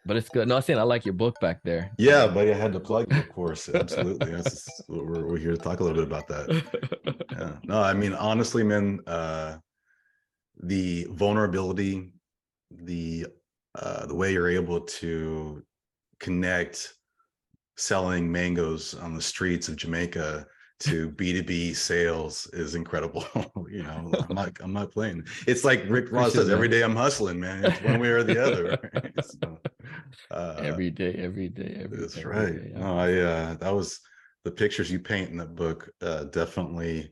But it's good. No, I'm saying I like your book back there. Yeah, buddy, I had to plug it, of course. Absolutely. That's just what we're here to talk a little bit about that. Yeah. No, I mean, honestly, man, the vulnerability, the the way you're able to connect selling mangoes on the streets of Jamaica to B2B sales is incredible. I'm not playing. It's like Rick Ross Appreciate it, says, every man. day I'm hustling, man. It's one way or the other. Right? So, uh, Every day, every day, that's every right. day. I No, feel you. that was the pictures you paint in that book definitely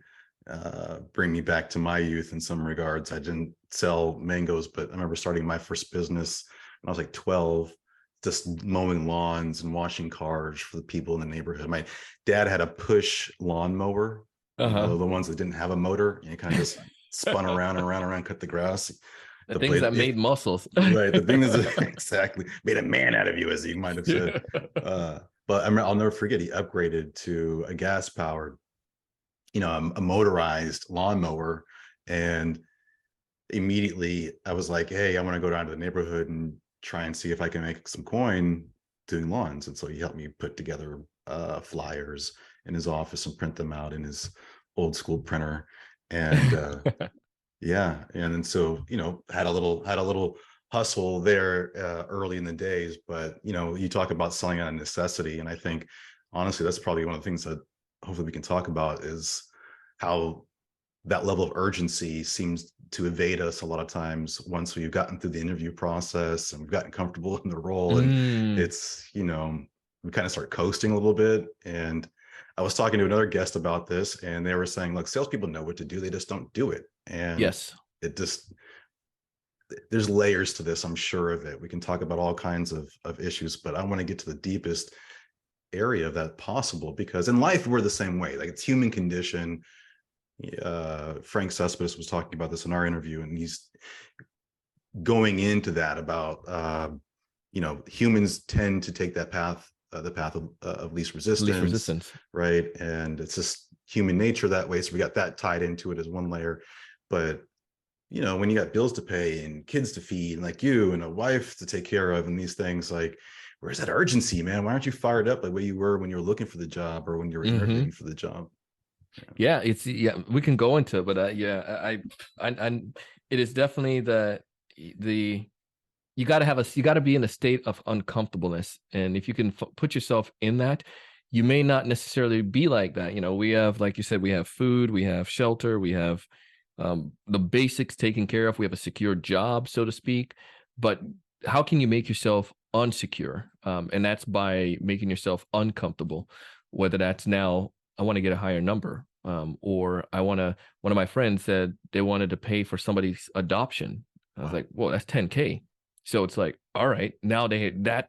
bring me back to my youth in some regards. I didn't sell mangoes, but I remember starting my first business when I was like 12, just mowing lawns and washing cars for the people in the neighborhood. My dad had a push lawnmower, Uh-huh. the ones that didn't have a motor, and you kind of just spun around and around and around, cut the grass. The The things blade, that made muscles. right. The thing is exactly made a man out of you, as he might have said. But I'll never forget, he upgraded to a gas powered, a motorized lawnmower. And immediately I was like, hey, I want to go down to the neighborhood and try and see if I can make some coin doing lawns. And so he helped me put together flyers in his office and print them out in his old school printer. And yeah, and then so had a little hustle there early in the days, but you talk about selling out of necessity, and I think honestly that's probably one of the things that hopefully we can talk about is how that level of urgency seems to evade us a lot of times once we've gotten through the interview process and we've gotten comfortable in the role, and Mm, it's we kind of start coasting a little bit. And I was talking to another guest about this, and they were saying, look, salespeople know what to do, they just don't do it. And yes. it just there's layers to this, I'm sure of it. We can talk about all kinds of issues, but I want to get to the deepest area of that possible, because in life we're the same way. Like, it's human condition. Frank Cespedes was talking about this in our interview, and he's going into that about humans tend to take that path, the path of least Least resistance, resistance. right? And it's just human nature that way. So we got that tied into it as one layer. But when you got bills to pay and kids to feed, and like you and a wife to take care of, and these things, like, where's that urgency, man? Why aren't you fired up like what you were when you were looking for the job or when you were Hmm. interviewing for the job? Yeah, yeah, we can go into it, but yeah, it is definitely the you got to be in a state of uncomfortableness, and if you can put yourself in that, you may not necessarily be like that. We have, like you said, we have food, we have shelter, we have the basics taken care of, we have a secure job, so to speak. But how can you make yourself unsecure? And that's by making yourself uncomfortable, whether that's now I want to get a higher number, or I want to. One of my friends said they wanted to pay for somebody's adoption. I was Wow. like, well, that's 10K. So it's like, all right, now that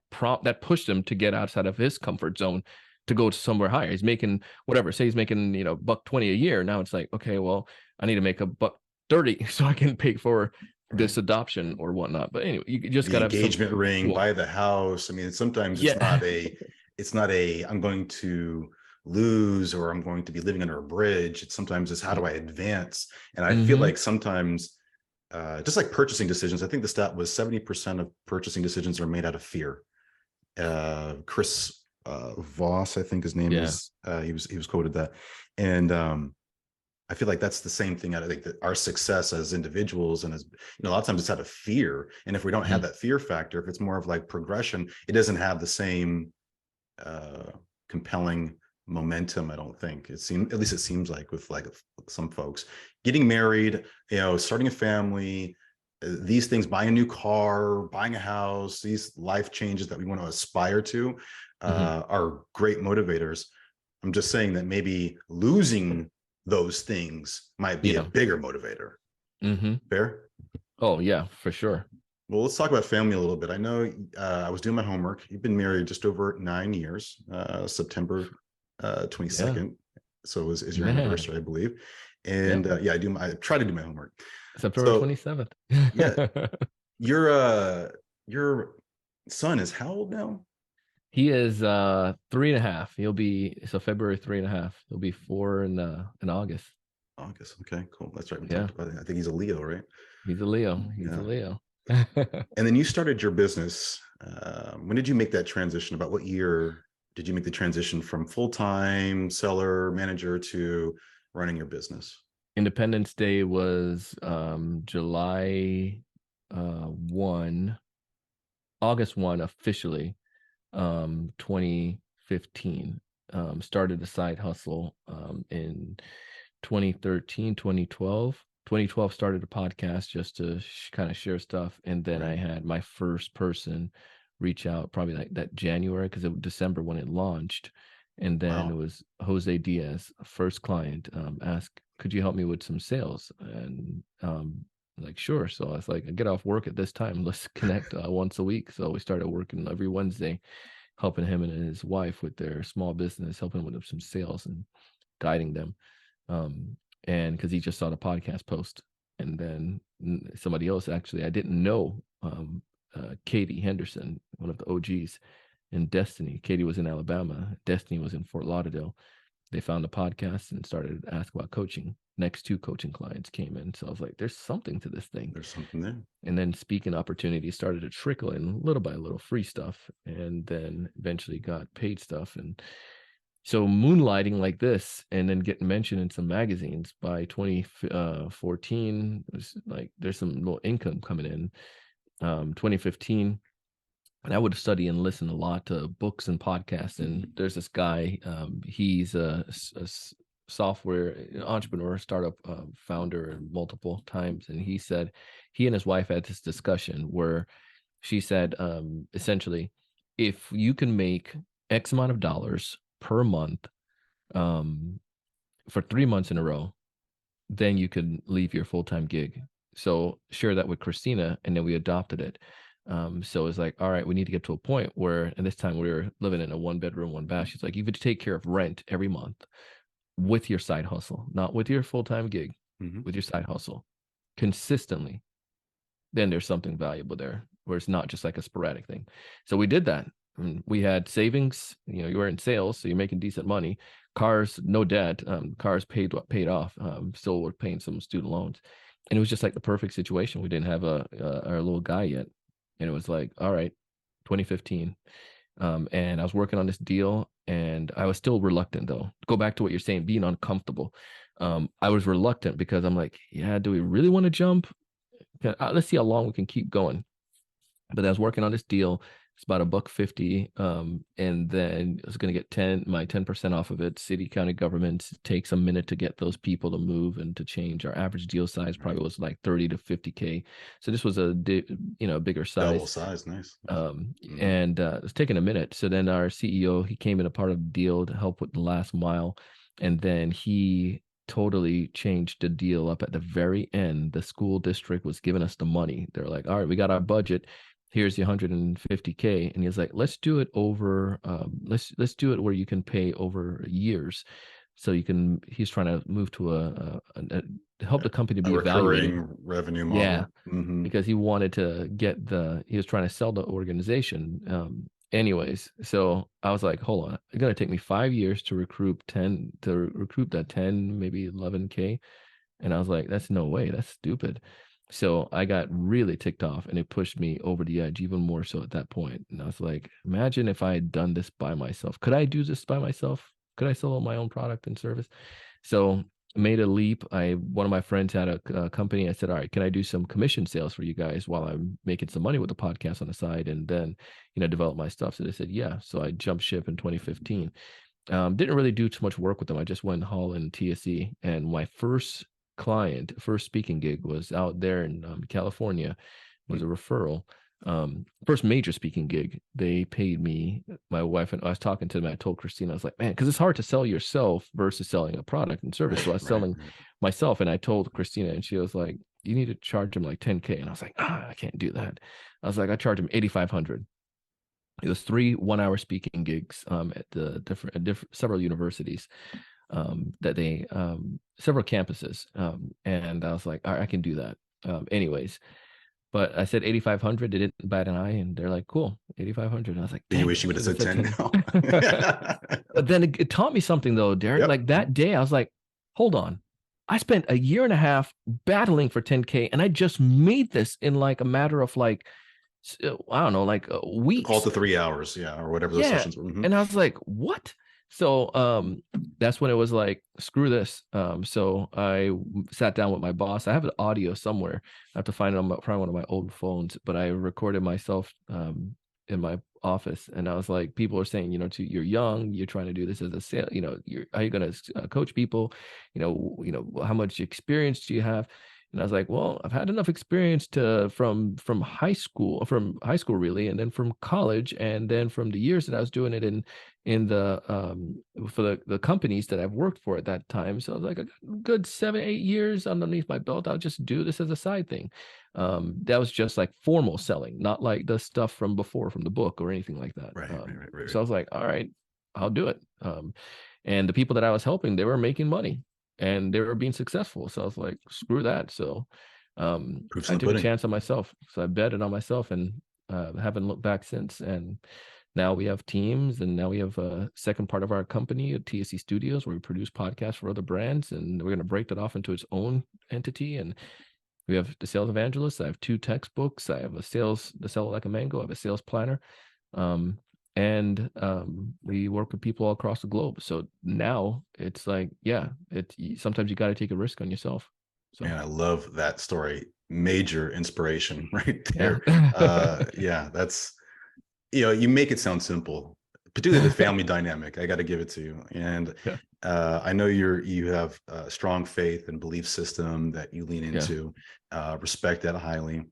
pushed him to get outside of his comfort zone to go to somewhere higher. He's making whatever, say he's making, $120 a year. Now it's like, okay, well, I need to make $130 so I can pay for Right. this adoption or whatnot. But anyway, you just The gotta have some. engagement ring, Well, buy the house. I mean, sometimes it's yeah. not a I'm going to lose, or I'm going to be living under a bridge. It's how do I advance? And I feel Hmm. like sometimes, just like purchasing decisions, I think the stat was 70% of purchasing decisions are made out of fear. Chris Voss, I think his name Yeah. is. He was quoted that, and I feel like that's the same thing. I think that our success as individuals and as a lot of times it's out of fear. And if we don't have Mhm. that fear factor, if it's more of like progression, it doesn't have the same uh, compelling momentum. I don't think at least it seems like with like some folks getting married, starting a family, these things, buying a new car, buying a house, these life changes that we want to aspire to Mhm. are great motivators. I'm just saying that maybe losing those things might be a Yeah. bigger motivator. Mhm. Fair? Oh, yeah, for sure. Well, let's talk about family a little bit. I know I was doing my homework. You've been married just over 9 years, September Yeah, 22nd. So is your man. anniversary, I believe. Yep. And yeah, I try to do my homework. September So 27th. yeah, your son is how old now? He is 3.5. So February 3.5. He'll be 4 in August. August. Okay, cool. That's right. We Yeah. talked about it. I think he's a Leo, right? He's a Leo. He's a Yeah. Leo. And then you started your business. when did you make that transition? About what year did you make the transition from full-time seller manager to running your business? Independence Day was July 1, August 1 officially, 2015. Started a side hustle in 2013, 2012. 2012 started a podcast just to kind of share stuff. And then I had my first person reach out probably like that January, because it was December when it launched. And then it was Jose Diaz, first client, asked, could you help me with some sales? And like, sure. So I was like, I get off work at this time. Let's connect once a week. So we started working every Wednesday, helping him and his wife with their small business, helping with some sales and guiding them. And because he just saw the podcast post. And then somebody else, actually, I didn't know, Katie Henderson, one of the OGs in Destiny. Katie was in Alabama. Destiny was in Fort Lauderdale. They found the podcast and started to ask about coaching. Next 2 coaching clients came in. So I was like, there's something to this thing. There's something there. And then speaking opportunities started to trickle in little by little, free stuff, and then eventually got paid stuff. And so moonlighting like this and then getting mentioned in some magazines by 2014 was like, there's some little income coming in. 2015, and I would study and listen a lot to books and podcasts. And there's this guy, he's a software entrepreneur, startup founder multiple times. And he said he and his wife had this discussion where she said, essentially, if you can make X amount of dollars per month for 3 months in a row, then you could leave your full-time gig. So share that with Christina, and then we adopted it. So it's like, all right, we need to get to a point where, and this time we were living in a 1-bedroom, 1-bath. She's like, you could take care of rent every month with your side hustle, not with your full-time gig, with your side hustle consistently. Then there's something valuable there where it's not just like a sporadic thing. So we did that. We had savings, you were in sales, so you're making decent money. Cars, no debt. Cars paid off. Still we're paying some student loans. And it was just like the perfect situation. We didn't have our little guy yet. And it was like, all right, 2015. And I was working on this deal, and I was still reluctant, though. Go back to what you're saying, being uncomfortable. I was reluctant because I'm like, yeah, do we really want to jump? Let's see how long we can keep going. But I was working on this deal. It's about $1.50, and then I was going to get my 10% off of it. City, county governments takes a minute to get those people to move and to change. Our average deal size probably was like 30 to 50K. So this was a bigger size. Double size, nice. And it was taking a minute. So then our CEO, he came in a part of the deal to help with the last mile, and then he totally changed the deal up at the very end. The school district was giving us the money. They're like, all right, we got our budget. Here's the 150K. And he's like, let's do it over, let's do it where you can pay over years. So he's trying to move to help the company be recurring revenue model. Yeah. Because he wanted to he was trying to sell the organization. Anyways, so I was like, hold on, it's going to take me 5 years to recruit that 10, maybe 11K. And I was like, that's no way. That's stupid. So I got really ticked off, and it pushed me over the edge even more so at that point. And I was like, imagine if I had done this by myself. Could I do this by myself? Could I sell my own product and service? So I made a leap. One of my friends had a company. I said, all right, can I do some commission sales for you guys while I'm making some money with the podcast on the side, and then, develop my stuff? So they said, yeah. So I jumped ship in 2015. Didn't really do too much work with them. I just went haul in TSE, and my first speaking gig was out there in California. It was a referral. First major speaking gig. They paid me, my wife, and I was talking to them. I told Christina, I was like, man, because it's hard to sell yourself versus selling a product and service. So I was selling myself, and I told Christina, and she was like, you need to charge them like 10K. And I was like, I can't do that. I was like, I charge them 8,500. It was 3 1-hour speaking gigs at the different several universities. That they several campuses, and I was like, all right, I can do that. Anyways, but I said 8,500. They didn't bat an eye, and they're like, cool, 8,500. I was like, you wish you would have said 10 now. But then it taught me something, though, Derek. Yep. Like that day, I was like, hold on, I spent a year and a half battling for 10K, and I just made this in like a matter of like I don't know, like Call it weeks. the 3 hours, yeah, or whatever those Yeah. sessions were. Mhm. And I was like, what? So that's when it was like, screw this. So sat down with my boss. I have an audio somewhere. I have to find it on probably one of my old phones, but I recorded myself in my office, and I was like, people are saying, you're young, you're trying to do this as a sale, how you going to coach people, how much experience do you have? And I was like, well, I've had enough experience from high school really, and then from college, and then from the years that I was doing it in the for the companies that I've worked for at that time. So I was like, a good 7, 8 years underneath my belt. I'll just do this as a side thing. That was just like formal selling, not like the stuff from before from the book or anything like that. Right, right, right, right, So right. I was like, all right, I'll do it. And the people that I was helping, they were making money and they were being successful. So I was like, screw that. So Proofs in I the took a pudding. chance on myself. So I betted on myself and haven't looked back since. And now we have teams, and now we have a second part of our company at TSC Studios where we produce podcasts for other brands, and we're going to break that off into its own entity. And we have the sales evangelist. I have 2 textbooks. I have the sell it like a mango. I have a sales planner. Um, and we work with people all across the globe. So now it's like, yeah, sometimes you got to take a risk on yourself. So Man, I love that story. Major inspiration right yeah. there. Yeah, that's, you make it sound simple, particularly the family dynamic. I got to give it to you. And Yeah. I know you have a strong faith and belief system that you lean Yeah. into, respect that highly.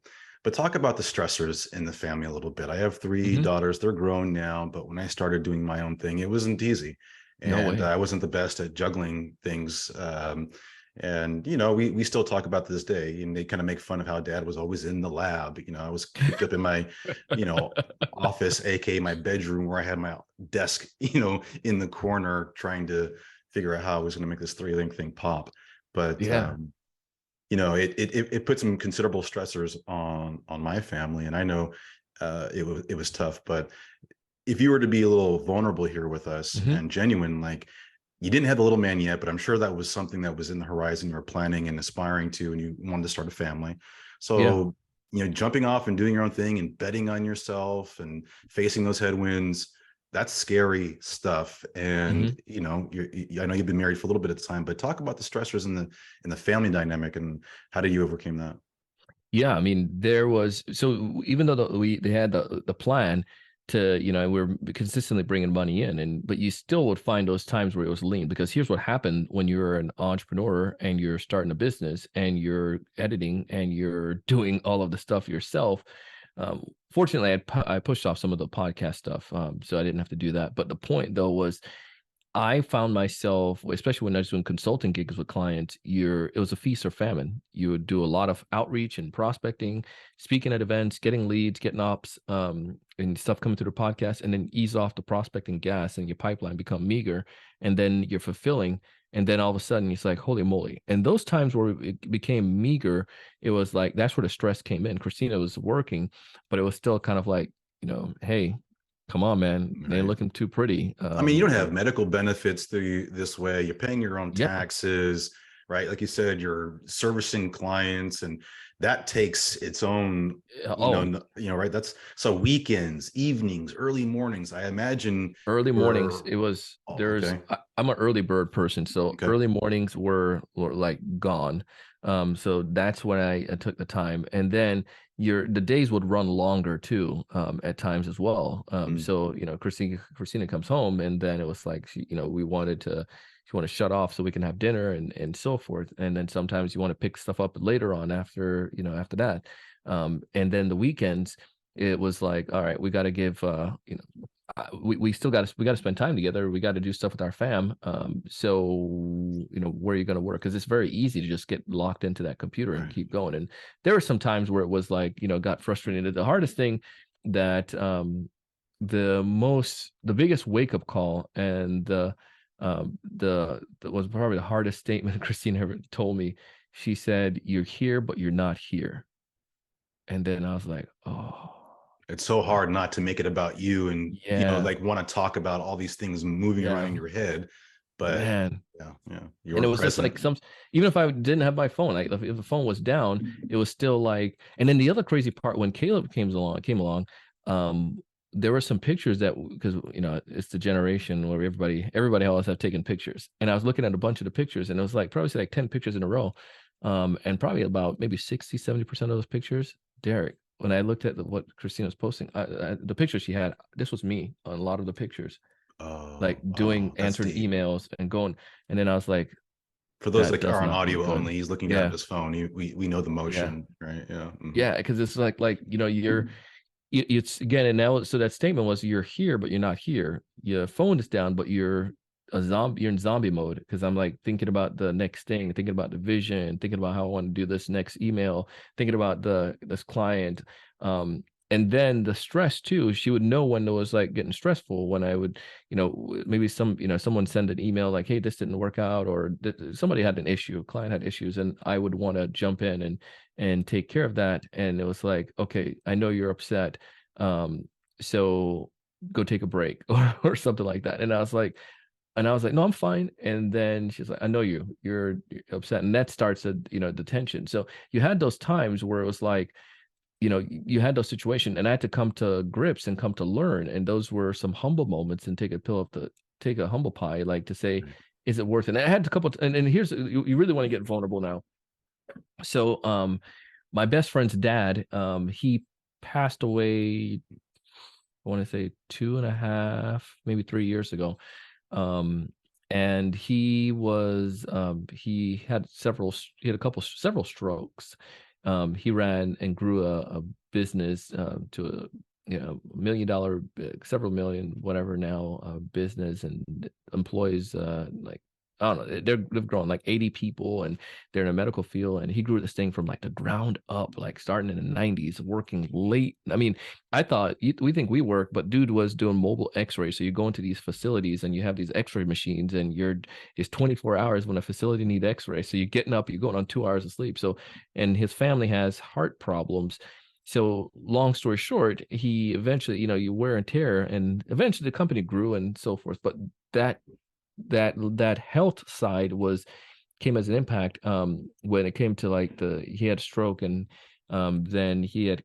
But talk about the stressors in the family a little bit. I have 3 Hmm. daughters. They're grown now, but when I started doing my own thing, it wasn't easy. No And way. I wasn't the best at juggling things. And we still talk about this day, and they kind of make fun of how dad was always in the lab. I was cooped up in my, office, aka my bedroom, where I had my desk, in the corner, trying to figure out how I was going to make this 3 link thing pop. But Yeah. it put some considerable stressors on my family, and I know it was tough. But if you were to be a little vulnerable here with us Hmm. and genuine, like, you didn't have the little man yet, but I'm sure that was something that was in the horizon you were planning and aspiring to, and you wanted to start a family. Yeah. So, jumping off and doing your own thing and betting on yourself and facing those headwinds, that's scary stuff. And, Hmm. I know you've been married for a little bit of time, but talk about the stressors in the family dynamic, and how do you overcame that? Yeah, I mean, there was so even though they had the plan to, we're consistently bringing money in, and but you still would find those times where it was lean, because here's what happened when you're an entrepreneur and you're starting a business and you're editing and you're doing all of the stuff yourself. Fortunately, I pushed off some of the podcast stuff, so I didn't have to do that. But the point though was, I found myself, especially when I was doing consulting gigs with clients, it was a feast or famine. You would do a lot of outreach and prospecting, speaking at events, getting leads, getting ops, and stuff coming through the podcast, and then ease off the prospecting gas and your pipeline become meager, and then you're fulfilling. And then all of a sudden it's like, holy moly. And those times where it became meager, it was like, that's where the stress came in. Christina was working, but it was still kind of like, hey, come on, man, they ain't Right. looking too pretty. I mean, you don't have medical benefits through this way. You're paying your own Yeah. taxes, right? Like you said, you're servicing clients, and that takes its own, Oh, right? That's so weekends, evenings, early mornings. I imagine early mornings. you're, It was oh, there's. okay, I'm an early bird person, so okay, early mornings were like gone. So that's when I took the time, and then the days would run longer too, at times as well. mm, So Christina comes home, and then it was like we wanted to. She want to shut off so we can have dinner and so forth. And then sometimes you want to pick stuff up later on after that. And then the weekends, it was like, all right, we got to give we still got to spend time together. We got to do stuff with our fam. So where are you going to work? Because it's very easy to just get locked into that computer and right, keep going. And there were some times where it was like got frustrated. The hardest thing that the biggest wake up call, and the was probably the hardest statement Christine ever told me. She said, "You're here, but you're not here." And then I was like, oh. it's so hard not to make it about you, and Yeah, like, want to talk about all these things moving around yeah, in your head, but man. yeah, you And were it was just like present. even if I didn't have my phone, like if the phone was down, it was still like. And then the other crazy part when Caleb came along, um, there were some pictures that, because it's the generation where everybody always have taken pictures, and I was looking at a bunch of the pictures, and it was like probably like 10 pictures in a row, and probably about maybe 60-70% of those pictures, Derek. When I looked at what Christina was posting, the pictures she had, this was me on a lot of the pictures, like Oh, that's answering deep. emails and going, and then I was like, For those that that does are on not look audio good. only, he's looking down at Yeah, his phone. We know the yeah, motion, right? Yeah. yeah. Because it's like it's again, and now so that statement was you're here, but you're not here. Your phone is down, but you're a zombie. You're in zombie mode because I'm like thinking about the next thing, thinking about the vision, thinking about how I want to do this next email, thinking about this client. And then the stress too. She would know when it was like getting stressful when I would, maybe someone send an email like, "Hey, this didn't work out," or somebody had an issue, a client had issues, and I would want to jump in and take care of that. And it was like, okay, I know you're upset. So go take a break or something like that. And I was like, no, I'm fine. And then she's like, I know you're upset. And that starts the tension. So you had those times where it was like, you had those situations, and I had to come to grips and come to learn. And those were some humble moments, and take a humble pie, like to say, Right. is it worth it? And I had a couple, and here's, you really want to get vulnerable now. So, my best friend's dad, he passed away, I want to say 2.5, maybe 3 years ago. Um, and he had several strokes. He ran and grew a business, to a, $1 million, several million, whatever now, business, and employs, like, I don't know, they've grown like 80 people, and they're in a medical field. And he grew this thing from like the ground up, like starting in the 90s, working late. I mean, I thought we think we work, but dude was doing mobile X-ray. So you go into these facilities and you have these X-ray machines, and it's 24 hours when a facility need X-ray. So you're getting up, you're going on 2 hours of sleep. So, and his family has heart problems. So long story short, he eventually, you wear and tear, and eventually the company grew and so forth. But that health side came as an impact, when it came to like he had a stroke, and then he had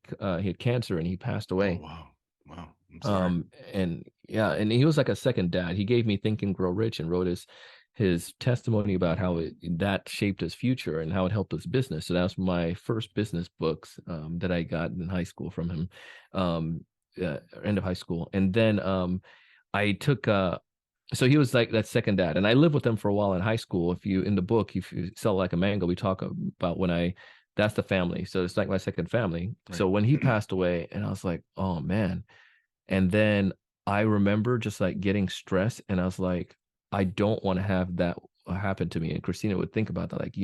cancer, and he passed Oh, away. wow. Wow. I'm sorry. And yeah, and he was like a second dad. He gave me Think and Grow Rich, and wrote his testimony about how that shaped his future and how it helped his business. So that's my first business books, that I got in high school from him, end of high school. And then I took so he was like that second dad, and I lived with him for a while in high school. In the book, if you sell like a mango, we talk about that's the family. So it's like my second family. Right. So when he passed away, and I was like, oh man. And then I remember just like getting stressed, and I was like, I don't want to have that happen to me. And Christina would think about that, like,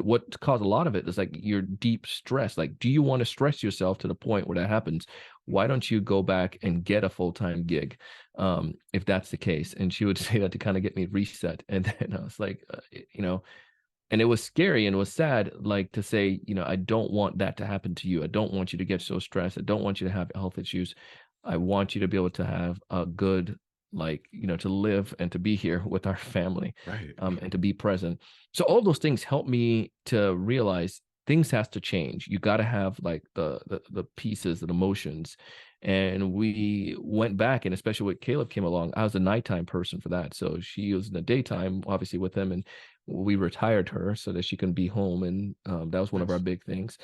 what caused a lot of it is like your deep stress. Like, do you want to stress yourself to the point where that happens? Why don't you go back and get a full-time gig, if that's the case? And she would say that to kind of get me reset. And then I was like, and it was scary and it was sad, like to say, I don't want that to happen to you. I don't want you to get so stressed. I don't want you to have health issues. I want you to be able to have a good, like, to live and to be here with our family, Right. and to be present. So all those things help me to realize things has to change. You got to have like the pieces, the emotions. And we went back, and especially when Caleb came along, I was a nighttime person for that. So she was in the daytime, obviously, with him, and we retired her so that she can be home. And that was one of our Nice. big things,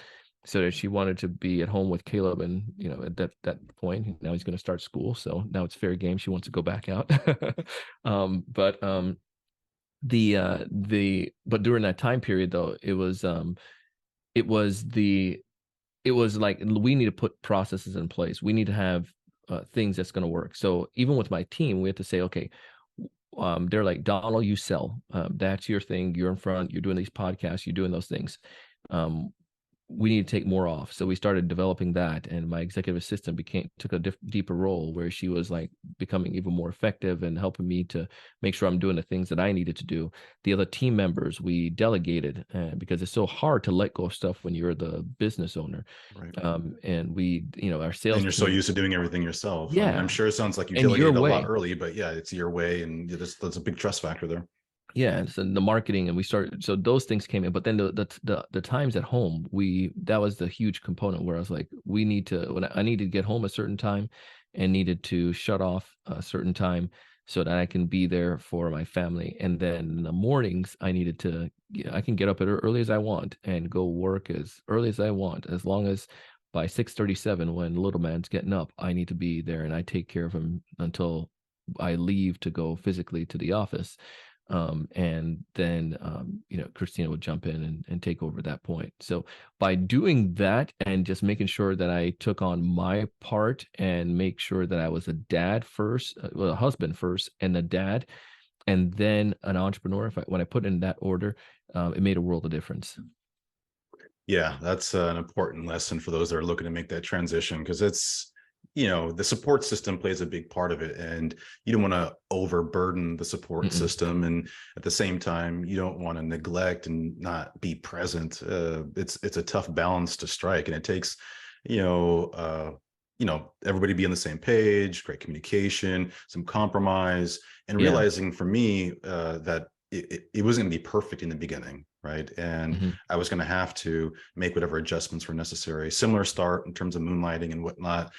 so that she wanted to be at home with Caleb. And at that point, now he's going to start school, so now it's fair game. She wants to go back out. But but during that time period, though, it was like we need to put processes in place. We need to have things that's going to work. So even with my team, we have to say, okay, they're like, Donald, you sell. That's your thing. You're in front. You're doing these podcasts. You're doing those things. We need to take more off. So we started developing that, and my executive assistant took a deeper role, where she was like becoming even more effective and helping me to make sure I'm doing the things that I needed to do. The other team members, we delegated, because it's so hard to let go of stuff when you're the business owner. Right. And we, our And sales you're so team. used to doing everything yourself. I mean, I'm Yeah. sure it sounds like you And your delegated a lot way. early, but yeah, it's your way, and that's a big trust factor there. Yeah, and so the marketing, and we started, so those things came in, but then the times at home, that was the huge component where I was like, we need to, when I needed to get home a certain time and needed to shut off a certain time so that I can be there for my family. And then in the mornings, I needed to, I can get up as early as I want and go work as early as I want, as long as by 6:37 when little man's getting up, I need to be there and I take care of him until I leave to go physically to the office. And then Christina would jump in and take over that point. So by doing that and just making sure that I took on my part and make sure that I was a dad first, well, a husband first, and a dad, and then an entrepreneur. When I put in that order, it made a world of difference. Yeah, that's an important lesson for those that are looking to make that transition, because it's, the support system plays a big part of it, and you don't want to overburden the support Mm-mm. system, and at the same time you don't want to neglect and not be present. It's a tough balance to strike, and it takes everybody be on the same page, great communication, some compromise, and Yeah. realizing for me that it wasn't going to be perfect in the beginning, right? And Hmm. I was going to have to make whatever adjustments were necessary. Similar start in terms of moonlighting and whatnot,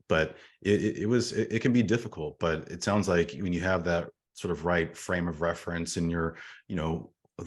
but it can be difficult. But it sounds like when you have that sort of right frame of reference in your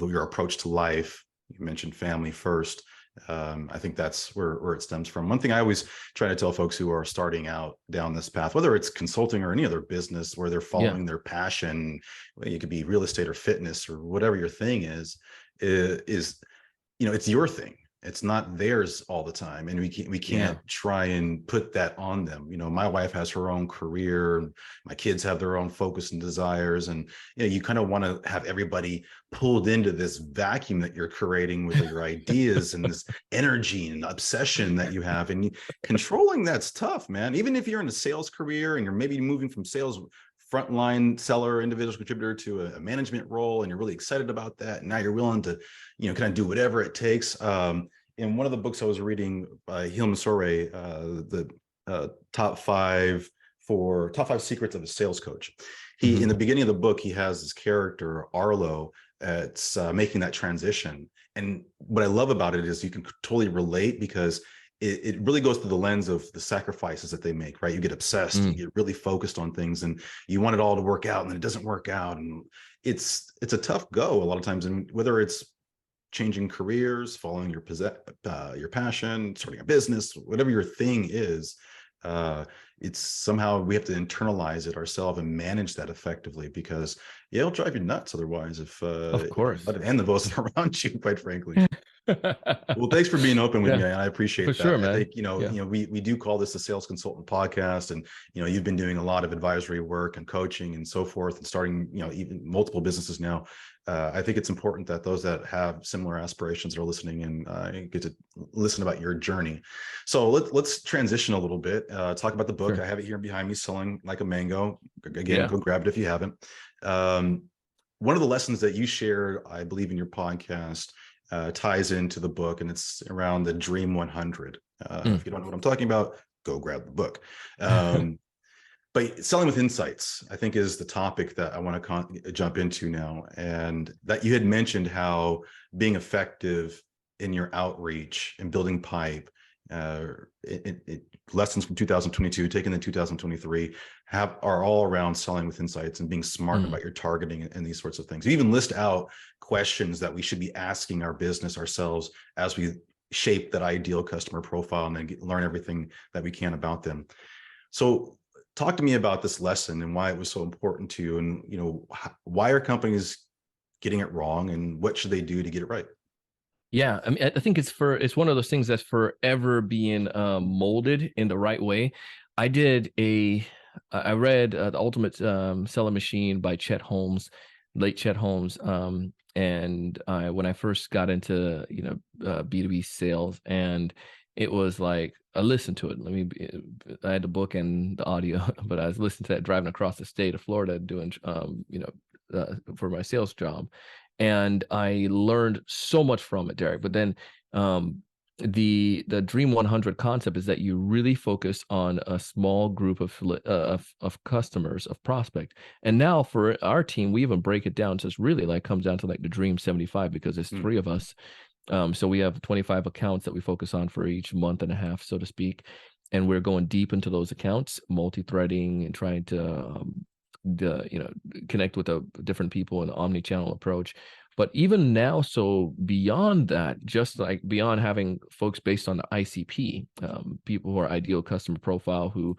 approach to life, you mentioned family first. I think that's where it stems from. One thing I always try to tell folks who are starting out down this path, whether it's consulting or any other business where they're Yeah. following their passion, it could be real estate or fitness or whatever your thing is it's your thing. It's not theirs all the time, and we can't Yeah. try and put that on them. My wife has her own career, my kids have their own focus and desires, and you kind of want to have everybody pulled into this vacuum that you're creating with your ideas and this energy and obsession that you have, and controlling that's tough, man. Even if you're in a sales career and you're maybe moving from sales frontline seller, individual contributor to a management role, and you're really excited about that, and now you're willing to kind of do whatever it takes. In one of the books I was reading by Hilma Sore, the top five secrets of a sales coach. In Hmm. the beginning of the book, he has this character Arlo. It's making that transition, and what I love about it is you can totally relate, because it really goes through the lens of the sacrifices that they make, right? You get obsessed, you Mm. get really focused on things, and you want it all to work out, and then it doesn't work out, and it's a tough go a lot of times. And whether it's changing careers, following your passion, starting a business, whatever your thing is, it's somehow we have to internalize it ourselves and manage that effectively, because it'll drive you nuts otherwise if Of course. and the voices around you, quite frankly. Well, thanks for being open with me. Yeah, I for appreciate that. sure, I man. think, Yeah, we do call this the Sales Consultant Podcast, and you've been doing a lot of advisory work and coaching and so forth, and starting, even multiple businesses now. I think it's important that those that have similar aspirations are listening, and get to listen about your journey. So let's transition a little bit. Talk about the book. sure. I have it here behind me, Selling Like a Mango. Again, Yeah. go grab it if you haven't. Um, One of the lessons that you shared, I believe, in your podcast ties into the book, and it's around the Dream 100. Mm. If you don't know what I'm talking about, go grab the book. But selling with insights, I think, is the topic that I want to jump into now. And that you had mentioned how being effective in your outreach and building pipe, lessons from 2022, taken in 2023, are all around selling with insights and being smart Mm. about your targeting and these sorts of things. You even list out questions that we should be asking our business ourselves as we shape that ideal customer profile, and then learn everything that we can about them. So talk to me about this lesson and why it was so important to you, and why are companies getting it wrong, and what should they do to get it right? Yeah, I mean, I think it's one of those things that's forever being molded in the right way. I read The Ultimate Seller Machine by late Chet Holmes, and when I first got into B2B sales, and it was like I listened to it. I had the book and the audio, but I was listening to that driving across the state of Florida doing for my sales job, and I learned so much from it, Derek. But then, um, the Dream 100 concept is that you really focus on a small group of customers, of prospect. And now for our team, we even break it down. So it's really like comes down to like the Dream 75 because there's Mm, three of us. So we have 25 accounts that we focus on for each month and a half, so to speak. And we're going deep into those accounts, multi-threading and trying to connect with different people in an omni-channel approach. But even now, so beyond that, just like beyond having folks based on the ICP, people who are ideal customer profile who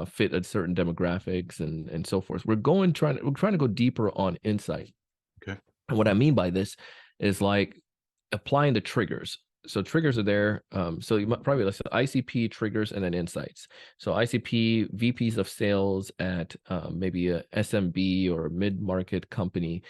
fit a certain demographics and so forth. We're trying to go deeper on insight. okay. And what I mean by this is like applying the triggers. So triggers are there. So you might probably listen to ICP triggers and then insights. So ICP VPs of sales at maybe a SMB or a mid-market company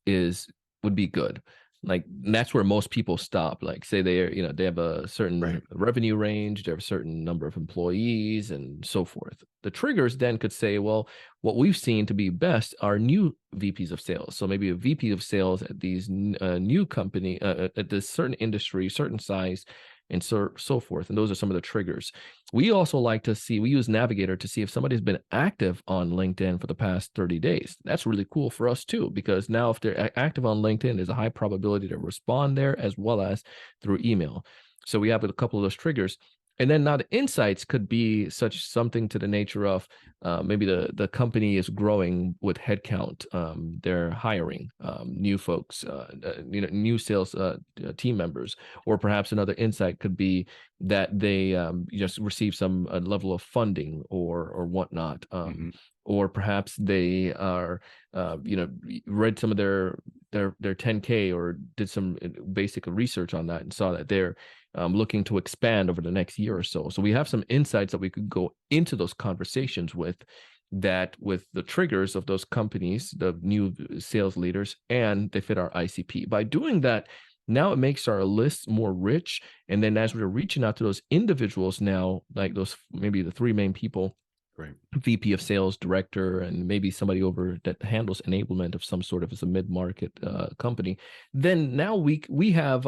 is would be good. Like that's where most people stop. Like say they have a certain Right. revenue range, they have a certain number of employees and so forth. The triggers then could say, well, what we've seen to be best are new VPs of sales. So maybe a VP of sales at these new company at this certain industry, certain size, and so forth. And those are some of the triggers. We also like to see, we use Navigator to see if somebody's been active on LinkedIn for the past 30 days. That's really cool for us too, because now if they're active on LinkedIn, there's a high probability to respond there as well as through email. So we have a couple of those triggers. And then now the insights could be such something to the nature of maybe the company is growing with headcount. They're hiring new folks, new sales team members, or perhaps another insight could be that they just receive some level of funding or whatnot. Hmm. Or perhaps they are, read some of their 10K or did some basic research on that and saw that they're looking to expand over the next year or so. So we have some insights that we could go into those conversations with the triggers of those companies, the new sales leaders, and they fit our ICP. By doing that, now it makes our list more rich. And then as we're reaching out to those individuals now, like those maybe the three main people, Right. VP of sales, director, and maybe somebody over that handles enablement of some sort of as a mid-market company, then now we have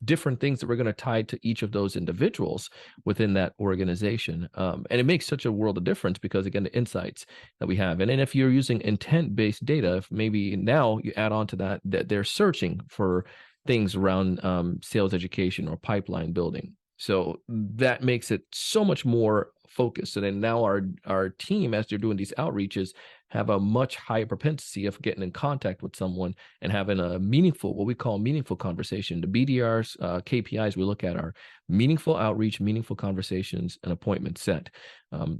different things that we're going to tie to each of those individuals within that organization. And it makes such a world of difference because again, the insights that we have. And then if you're using intent-based data, if maybe now you add on to that they're searching for things around sales education or pipeline building. So that makes it so much more focused. So then now our team, as they're doing these outreaches, have a much higher propensity of getting in contact with someone and having a meaningful, what we call meaningful conversation. The BDRs, KPIs we look at are meaningful outreach, meaningful conversations, and appointment set,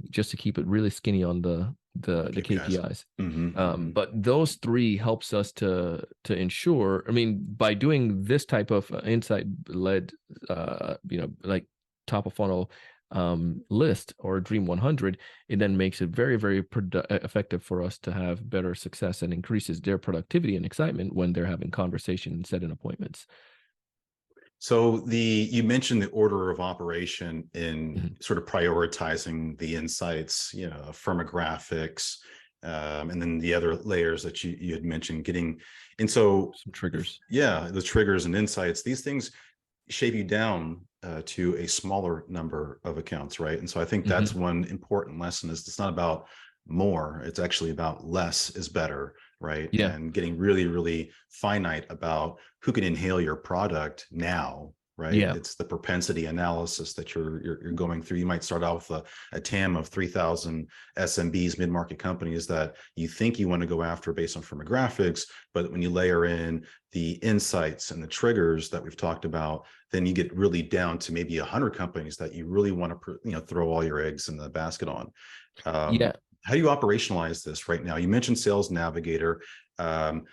just to keep it really skinny on the KPIs. KPIs. Hmm. But those three helps us to ensure. I mean, by doing this type of insight led, like top of funnel list or Dream 100, it then makes it very, very effective for us to have better success and increases their productivity and excitement when they're having conversation and setting appointments. So you mentioned the order of operation in Mhm. sort of prioritizing the insights, firmographics, and then the other layers that you had mentioned getting. And so, Some triggers. yeah, the triggers and insights, these things shape you down to a smaller number of accounts, right? And so I think that's Hmm. one important lesson is it's not about more, it's actually about less is better, right? Yeah. And getting really, really finite about who can inhale your product now, right? Yeah. It's the propensity analysis that you're going through. You might start out with a TAM of 3,000 SMBs, mid-market companies that you think you want to go after based on firmographics, but when you layer in the insights and the triggers that we've talked about, then you get really down to maybe 100 companies that you really want to throw all your eggs in the basket on. Yeah. How do you operationalize this right now? You mentioned Sales Navigator, um,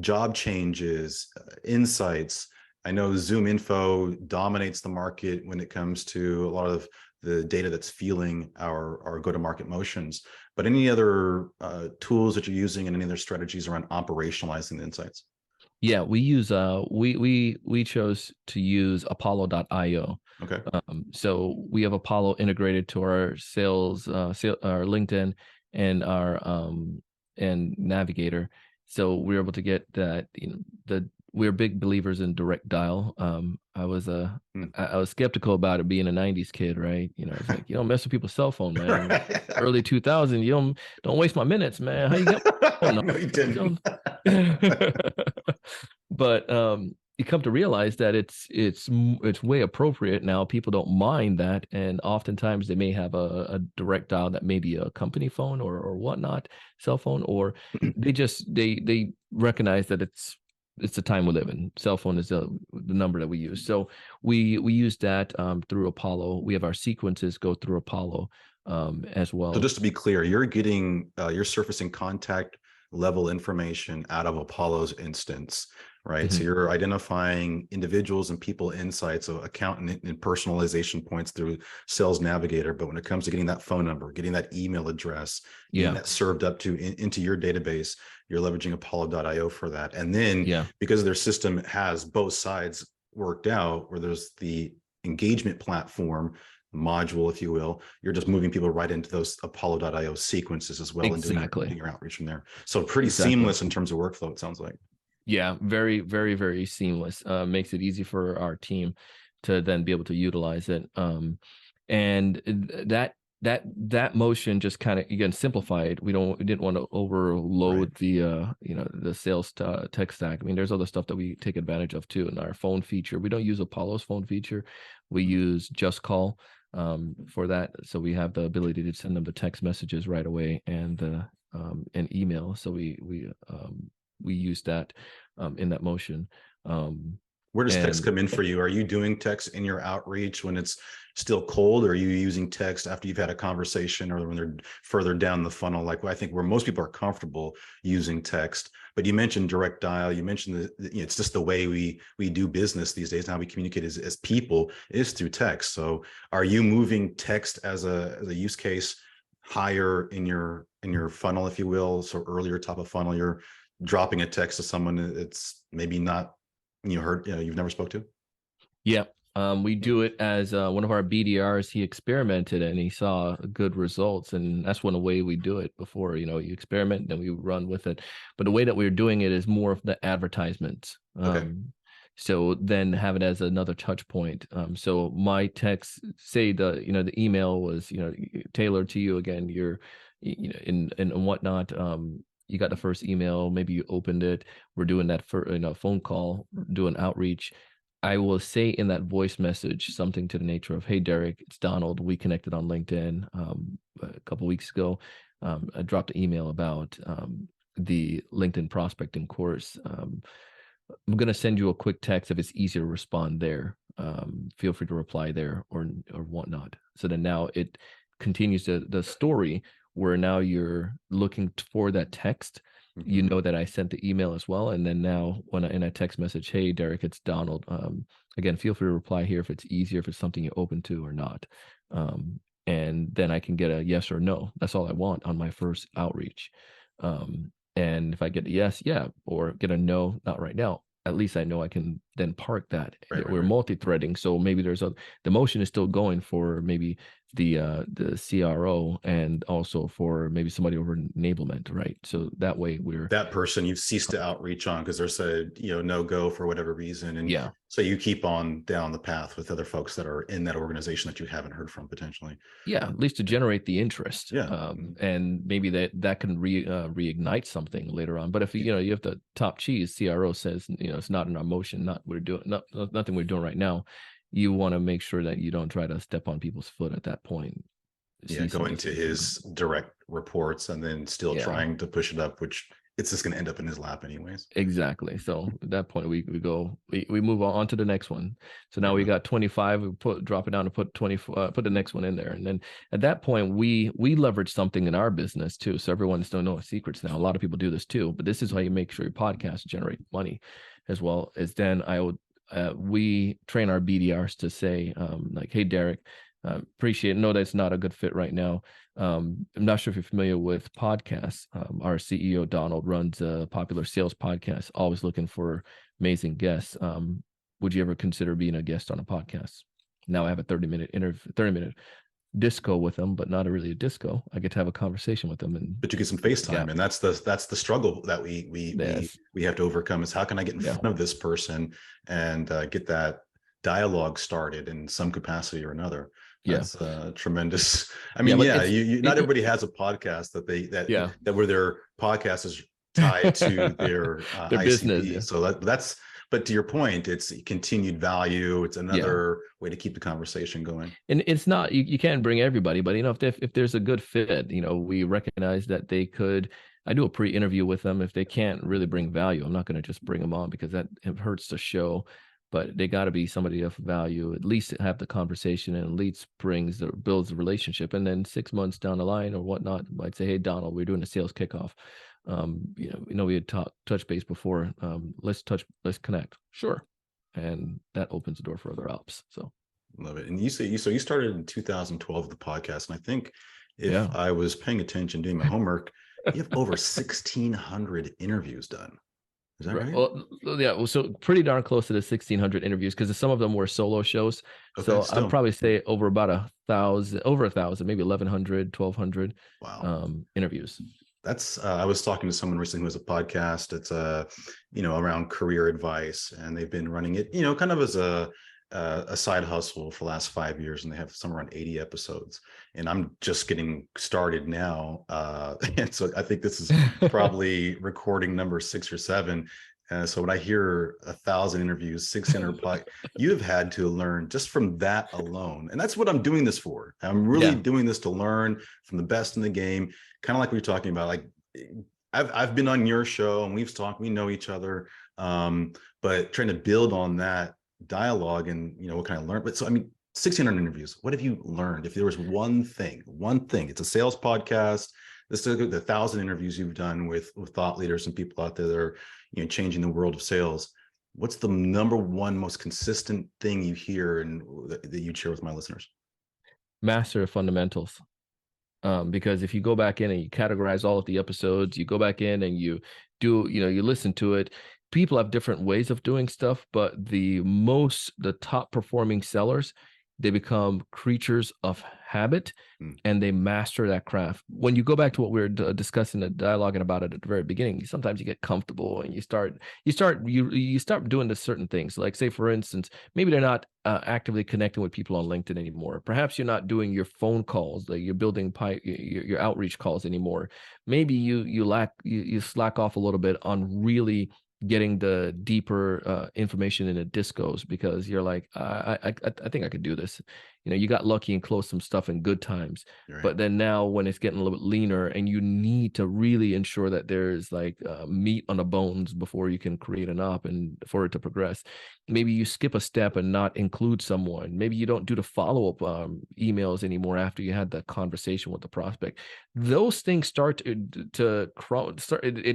job changes, insights. I know Zoom Info dominates the market when it comes to a lot of the data that's fueling our go-to-market motions. But any other tools that you're using and any other strategies around operationalizing the insights? Yeah, we chose to use Apollo.io. Okay. So we have Apollo integrated to our our LinkedIn and our and Navigator. So we're able to get that, we're big believers in direct dial. Hmm. I was skeptical about it being a '90s kid, right? You know, it's like you don't mess with people's cell phone, man. Right. Early 2000, you don't waste my minutes, man. How you get my phone No, you number? didn't. But you come to realize that it's way appropriate now. People don't mind that, and oftentimes they may have a direct dial that may be a company phone or whatnot, cell phone, or they recognize that it's the time we live in. Cell phone is the number that we use. So we use that through Apollo. We have our sequences go through Apollo as So well. just to be clear, you're surfacing contact level information out of Apollo's instance, right? So Mhm. you're identifying individuals and people insights, so account and personalization points through Sales Navigator. But when it comes to getting that phone number, getting that email address, getting Yeah, that served up into your database, you're leveraging Apollo.io for that. And then yeah, because their system has both sides worked out, where there's the engagement platform module, if you will, you're just moving people right into those Apollo.io sequences as well and exactly, doing your outreach from there. So pretty exactly. seamless in terms of workflow, it sounds like. Yeah, very, very, very seamless. Makes it easy for our team to then be able to utilize it. And that motion just kind of again simplified. We didn't want to Right. overload the the sales tech stack. I mean, there's other stuff that we take advantage of too in our phone feature. We don't use Apollo's phone feature. We Mhm. use Just Call for that, so we have the ability to send them the text messages right away and email. So we use that in that motion. Um, Where does text and come in for you? Are you doing text in your outreach when it's still cold? Or are you using text after you've had a conversation or when they're further down the funnel? Like I think where most people are comfortable using text. But you mentioned direct dial. You mentioned it's just the way we do business these days. And how we communicate as people is through text. So are you moving text as a use case higher in your funnel, if you will? So earlier top of funnel, you're dropping a text to someone it's maybe not you've never spoke to. yeah, we do it as one of our BDRs. He experimented and he saw good results, and that's one way we do it. Before you experiment, then we run with it. But the way that we're doing it is more of the advertisements. Okay. So then have it as another touch point. So my text, say the email was tailored to you again. You're and whatnot. You got the first email, maybe you opened it. We're doing that for phone call, doing outreach. I will say in that voice message something to the nature of, "Hey, Derek, it's Donald. We connected on LinkedIn a couple weeks ago. I dropped an email about the LinkedIn prospecting course. I'm going to send you a quick text if it's easier to respond there. Feel free to reply there or whatnot." So then now it continues the story where now you're looking for that text. You Mhm. know that I sent the email as well, and then now when in a text message, "Hey Derek, it's Donald. Again, feel free to reply here if it's easier, if it's something you're open to or not." And then I can get a yes or no. That's all I want on my first outreach. And if I get a yes, yeah, or get a no, not right now, at least I know I can then park that. Right, right, We're right. multi-threading, so maybe the motion is still going for maybe the CRO and also for maybe somebody over enablement, right? So that way we're That person you've ceased to outreach on because they're said, no go for whatever reason. And yeah, so you keep on down the path with other folks that are in that organization that you haven't heard from potentially. yeah, at least to generate the interest, Yeah. Mhm. and maybe that can reignite something later on. But if Yeah. you have the top cheese, CRO says it's not in our motion, not we're doing nothing we're doing right now. You want to make sure that you don't try to step on people's foot at that point. Yeah, Cease and going to desist. his direct reports and then still Yeah, trying to push it up, which it's just going to end up in his lap anyways. exactly. So at that point, we move on to the next one. So now Right we on. got 25. We drop it down to put 20, put the next one in there, and then at that point, we leverage something in our business too. So everyone's don't know secrets now. A lot of people do this too, but this is how you make sure your podcasts generate money, as well as then we train our BDRs to say like, "Hey, Derek, appreciate know that's not a good fit right now. I'm not sure if you're familiar with podcasts. Our CEO Donald runs a popular sales podcast, always looking for amazing guests. Would you ever consider being a guest on a podcast?" Now I have a 30-minute interview, 30-minute disco with them, but not really a disco. I get to have a conversation with them, and But you get some FaceTime, yeah, and that's the struggle that yes, we have to overcome, is how can I get in yeah, front of this person and get that dialogue started in some capacity or another. yeah, That's tremendous. I yeah. mean, But yeah, it's not everybody has a podcast yeah, that where their podcast is tied to their their business. ICP. Yeah, So that's, but to your point, it's continued value. It's yeah. another way to keep the conversation going. And it's not, you can't bring everybody, but if there's a good fit, we recognize that they could. I do a pre-interview with them. If they can't really bring value, I'm not going to just bring them on, because that it hurts the show. But they got to be somebody of value, at least have the conversation, and at least builds the relationship. And then 6 months down the line or whatnot, I might say, hey, Donald, we're doing a sales kickoff. We had touch base before. Let's connect. Sure. And that opens the door for other ops. So. Love it. And you started in 2012 the podcast, and I think if Yeah. I was paying attention, doing my homework, you have over 1,600 interviews done. Is that Right. right? Well, yeah. Well, so pretty darn close to the 1,600 interviews, because some of them were solo shows. Okay, So I'd still. probably say over about 1,000, over 1,000, maybe 1,100, 1,200 Wow. interviews. That's I was talking to someone recently who has a podcast. It's around career advice, and they've been running it, kind of as a side hustle for the last 5 years, and they have somewhere around 80 episodes. And I'm just getting started now, and so I think this is probably recording number 6 or 7. So when I hear 1,000 interviews, 600, you've had to learn just from that alone, and that's what I'm doing this for. I'm really doing this to learn from the best in the game. Kind of like we were talking about, like I've been on your show and we've talked, we know each other, but trying to build on that dialogue and what can I learn. But so I mean, 1,600 interviews, what have you learned? If there was one thing, it's a sales podcast. This is the 1,000 interviews you've done with thought leaders and people out there that are changing the world of sales. What's the number one most consistent thing you hear and that you'd share with my listeners? Master the fundamentals. Because if you go back in and you categorize all of the episodes, you go back in and you do, you listen to it. People have different ways of doing stuff, but the top performing sellers, they become creatures of habit, and they master that craft. When you go back to what we were discussing, the dialoguing about it at the very beginning, sometimes you get comfortable and you start doing the certain things. Like, say, for instance, maybe they're not actively connecting with people on LinkedIn anymore. Perhaps you're not doing your phone calls, like you're building your outreach calls anymore. Maybe you slack off a little bit on really getting the deeper information in the discos, because you're like, I think I could do this. You got lucky and closed some stuff in good times, Right. but then now when it's getting a little bit leaner and you need to really ensure that there's like meat on the bones before you can create an op and for it to progress, maybe you skip a step and not include someone. Maybe you don't do the follow-up emails anymore after you had that conversation with the prospect. Those things start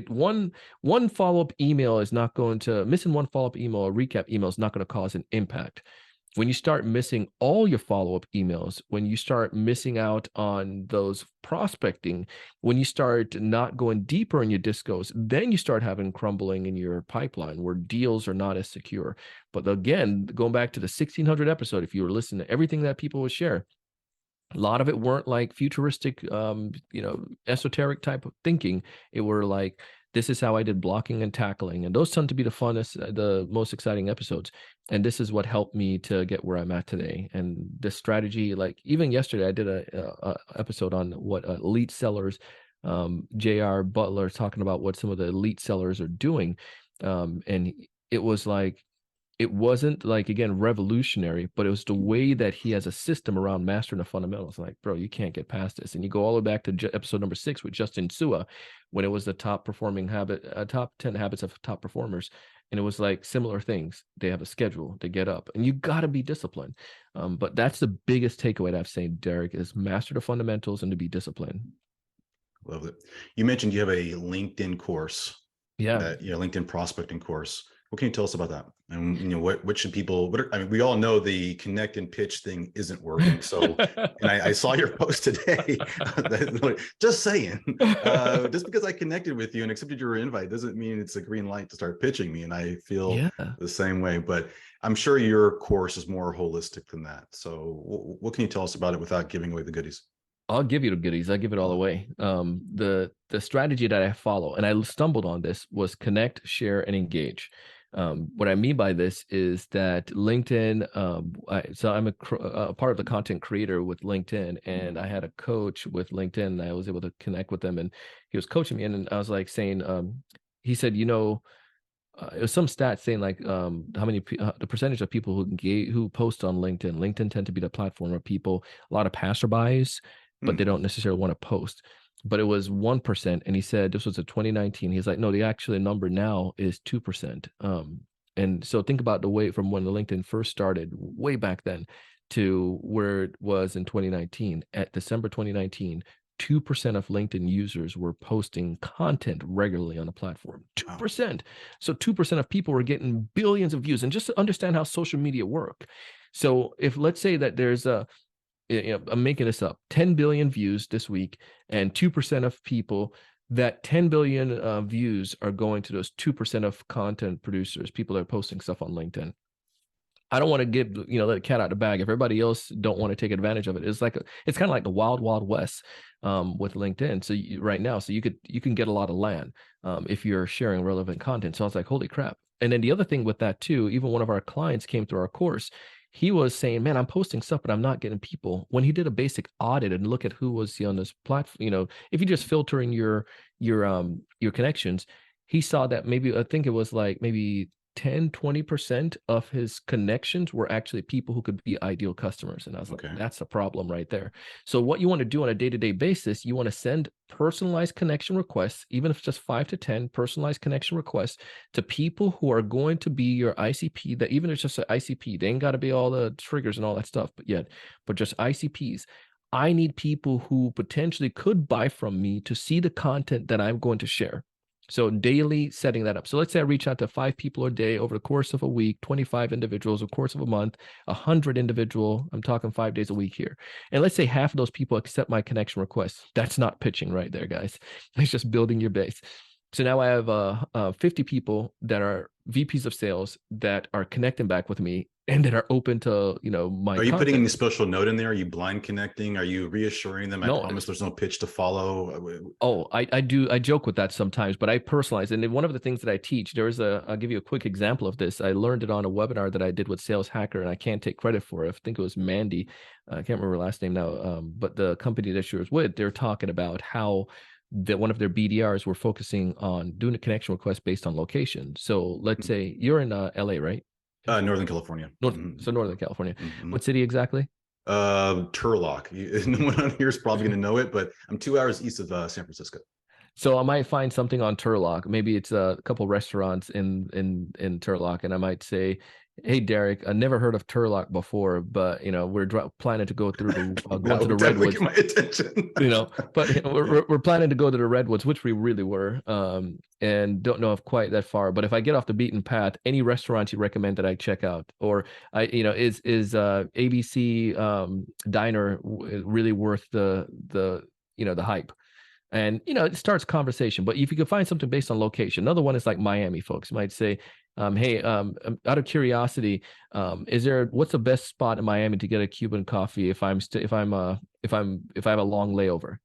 one follow-up email is not going to missing one follow-up email or recap email is not going to cause an impact. When you start missing all your follow-up emails, when you start missing out on those prospecting, when you start not going deeper in your discos, then you start having crumbling in your pipeline where deals are not as secure. But again, going back to the 1,600 episode, if you were listening to everything that people would share, a lot of it weren't like futuristic, esoteric type of thinking. It were like, this is how I did blocking and tackling. And those tend to be the funnest, the most exciting episodes. And this is what helped me to get where I'm at today. And the strategy, like even yesterday, I did a episode on what elite sellers, JR Butler talking about what some of the elite sellers are doing. And it was like, it wasn't like, again, revolutionary, but it was the way that he has a system around mastering the fundamentals. Like, bro, you can't get past this. And you go all the way back to episode number 6 with Justin Sua, when it was the top 10 habits of top performers. And it was like similar things. They have a schedule, they get up, and you got to be disciplined. But that's the biggest takeaway that I've seen, Derek, is master the fundamentals and to be disciplined. Love it. You mentioned you have a LinkedIn course. Yeah. LinkedIn prospecting course. What can you tell us about that? And what should people? I mean, we all know the connect and pitch thing isn't working. So, and I saw your post today. Just saying, just because I connected with you and accepted your invite doesn't mean it's a green light to start pitching me. And I feel Yeah. the same way. But I'm sure your course is more holistic than that. So, what can you tell us about it without giving away the goodies? I'll give you the goodies. I give it all away. The strategy that I follow, and I stumbled on this, was connect, share, and engage. What I mean by this is that LinkedIn. So I'm a part of the content creator with LinkedIn, and I had a coach with LinkedIn. And I was able to connect with them, and he was coaching me, and I was like saying, he said, it was some stats saying like how many the percentage of people who post on LinkedIn. LinkedIn tend to be the platform where people, a lot of passerbys, but they don't necessarily want to post. But it was 1%, and he said this was a 2019. He's like, no, the actual number now is 2%. And so think about the way from when the LinkedIn first started, way back then, to where it was in 2019. At December 2019, 2% of LinkedIn users were posting content regularly on the platform. 2%. So 2% of people were getting billions of views. And just to understand how social media work. So if let's say that there's I'm making this up, 10 billion views this week, and 2% of people, that 10 billion views are going to those 2% of content producers, people that are posting stuff on LinkedIn. I don't want to get, let the cat out of the bag. If everybody else don't want to take advantage of it, it's kind of like the wild, wild west with LinkedIn. So right now, so you can get a lot of land if you're sharing relevant content. So I was like, holy crap. And then the other thing with that too, even one of our clients came through our course. He was saying, man, I'm posting stuff, but I'm not getting people. When he did a basic audit and look at who was on this platform, if you're just filtering your connections, he saw that maybe, I think it was like maybe 10-20% of his connections were actually people who could be ideal customers. And I was like, that's a problem right there. So what you want to do on a day-to-day basis, you want to send personalized connection requests, even if it's just 5 to 10 personalized connection requests to people who are going to be your ICP. That even if it's just an ICP, they ain't got to be all the triggers and all that stuff, but just ICPs. I need people who potentially could buy from me to see the content that I'm going to share. So daily setting that up. So let's say I reach out to 5 people a day over the course of a week, 25 individuals over the course of a month, 100 individual. I'm talking 5 days a week here. And let's say half of those people accept my connection request. That's not pitching right there, guys. It's just building your base. So now I have 50 people that are VPs of sales that are connecting back with me and that are open to, my Are you content. putting any special note in there? Are you blind connecting? Are you reassuring them? I promise there's no pitch to follow. Oh, I do. I joke with that sometimes, but I personalize. And one of the things that I teach, I'll give you a quick example of this. I learned it on a webinar that I did with Sales Hacker, and I can't take credit for it. I think it was Mandy. I can't remember her last name now. But the company that she was with, they're talking about how that one of their BDRs were focusing on doing a connection request based on location. So let's say you're in LA, right? Northern California. So Northern California. What city exactly? Turlock. No one on here is probably going to know it, but I'm 2 hours east of San Francisco. So I might find something on Turlock. Maybe it's a couple restaurants in Turlock, and I might say, "Hey, Derek, I never heard of Turlock before, but we're planning to go through the going to the redwoods." Get my attention. But we're planning to go to the redwoods, which we really were, and don't know if quite that far. But if I get off the beaten path, any restaurants you recommend that I check out, or is ABC Diner really worth the hype? And it starts conversation. But if you could find something based on location, another one is like Miami. Folks might say, hey, out of curiosity, what's the best spot in Miami to get a Cuban coffee if I have a long layover?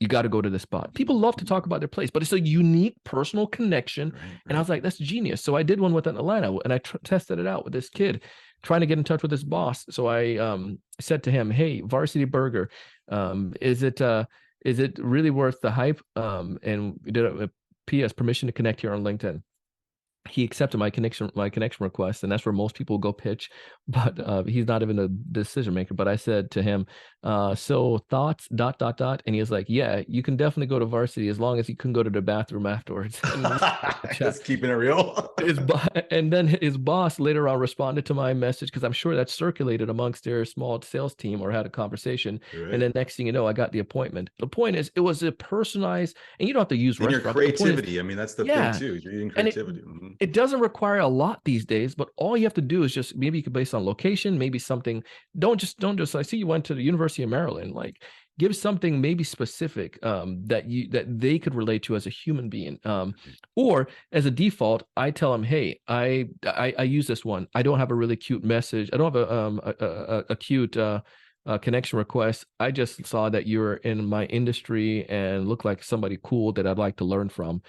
You got to go to this spot. People love to talk about their place, but it's a unique personal connection. Right. And I was like, that's genius. So I did one with Atlanta, and I tested it out with this kid trying to get in touch with his boss. So I said to him, hey, Varsity Burger, is it really worth the hype? And we did a PS, permission to connect here on LinkedIn. He accepted my connection request, and that's where most people go pitch. But he's not even a decision maker. But I said to him, So thoughts, dot, dot, dot. And he was like, yeah, you can definitely go to varsity as long as you can go to the bathroom afterwards. And we chat. Just keeping it real. And then his boss later on responded to my message because I'm sure that circulated amongst their small sales team or had a conversation. And Right. then next thing you know, I got the appointment. The point is, it was a personalized, and you don't have to use And your restaurant, but the point is, creativity. I mean, that's the thing yeah. too. You're using And creativity. Mhm. it doesn't require a lot these days, but all you have to do is just maybe you could base on location, maybe something. Don't just. I see you went to the University of Maryland. Like, give something maybe specific that they could relate to as a human being. Or as a default, I tell them, hey, I use this one. I don't have a really cute message. I don't have a cute connection request. I just saw that you're in my industry and look like somebody cool that I'd like to learn from.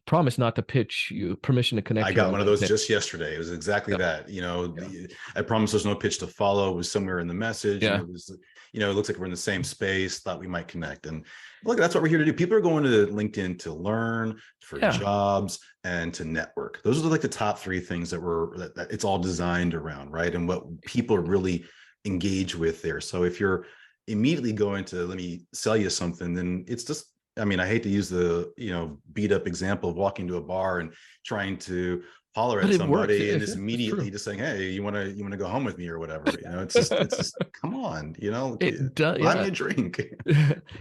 Promise not to pitch you, permission to I connect here got on one of those LinkedIn. just yesterday. It was exactly Yep. that. Yeah. I promise there's no pitch to follow was somewhere in the message. And Yeah. it was, it looks like we're in the same space, thought we might connect. And look, that's what we're here to do. People are going to LinkedIn to learn, for Yeah. jobs, and to network. Those are like the top three things that it's all designed around, right? And what people really engage with there. So if you're immediately going to let me sell you something, then it's just, I mean, I hate to use the, beat up example of walking to a bar and trying to holler But at it works. somebody and just It's true. immediately just saying, hey, you want to go home with me or whatever. It's just come on, It does. buy me Yeah. a drink.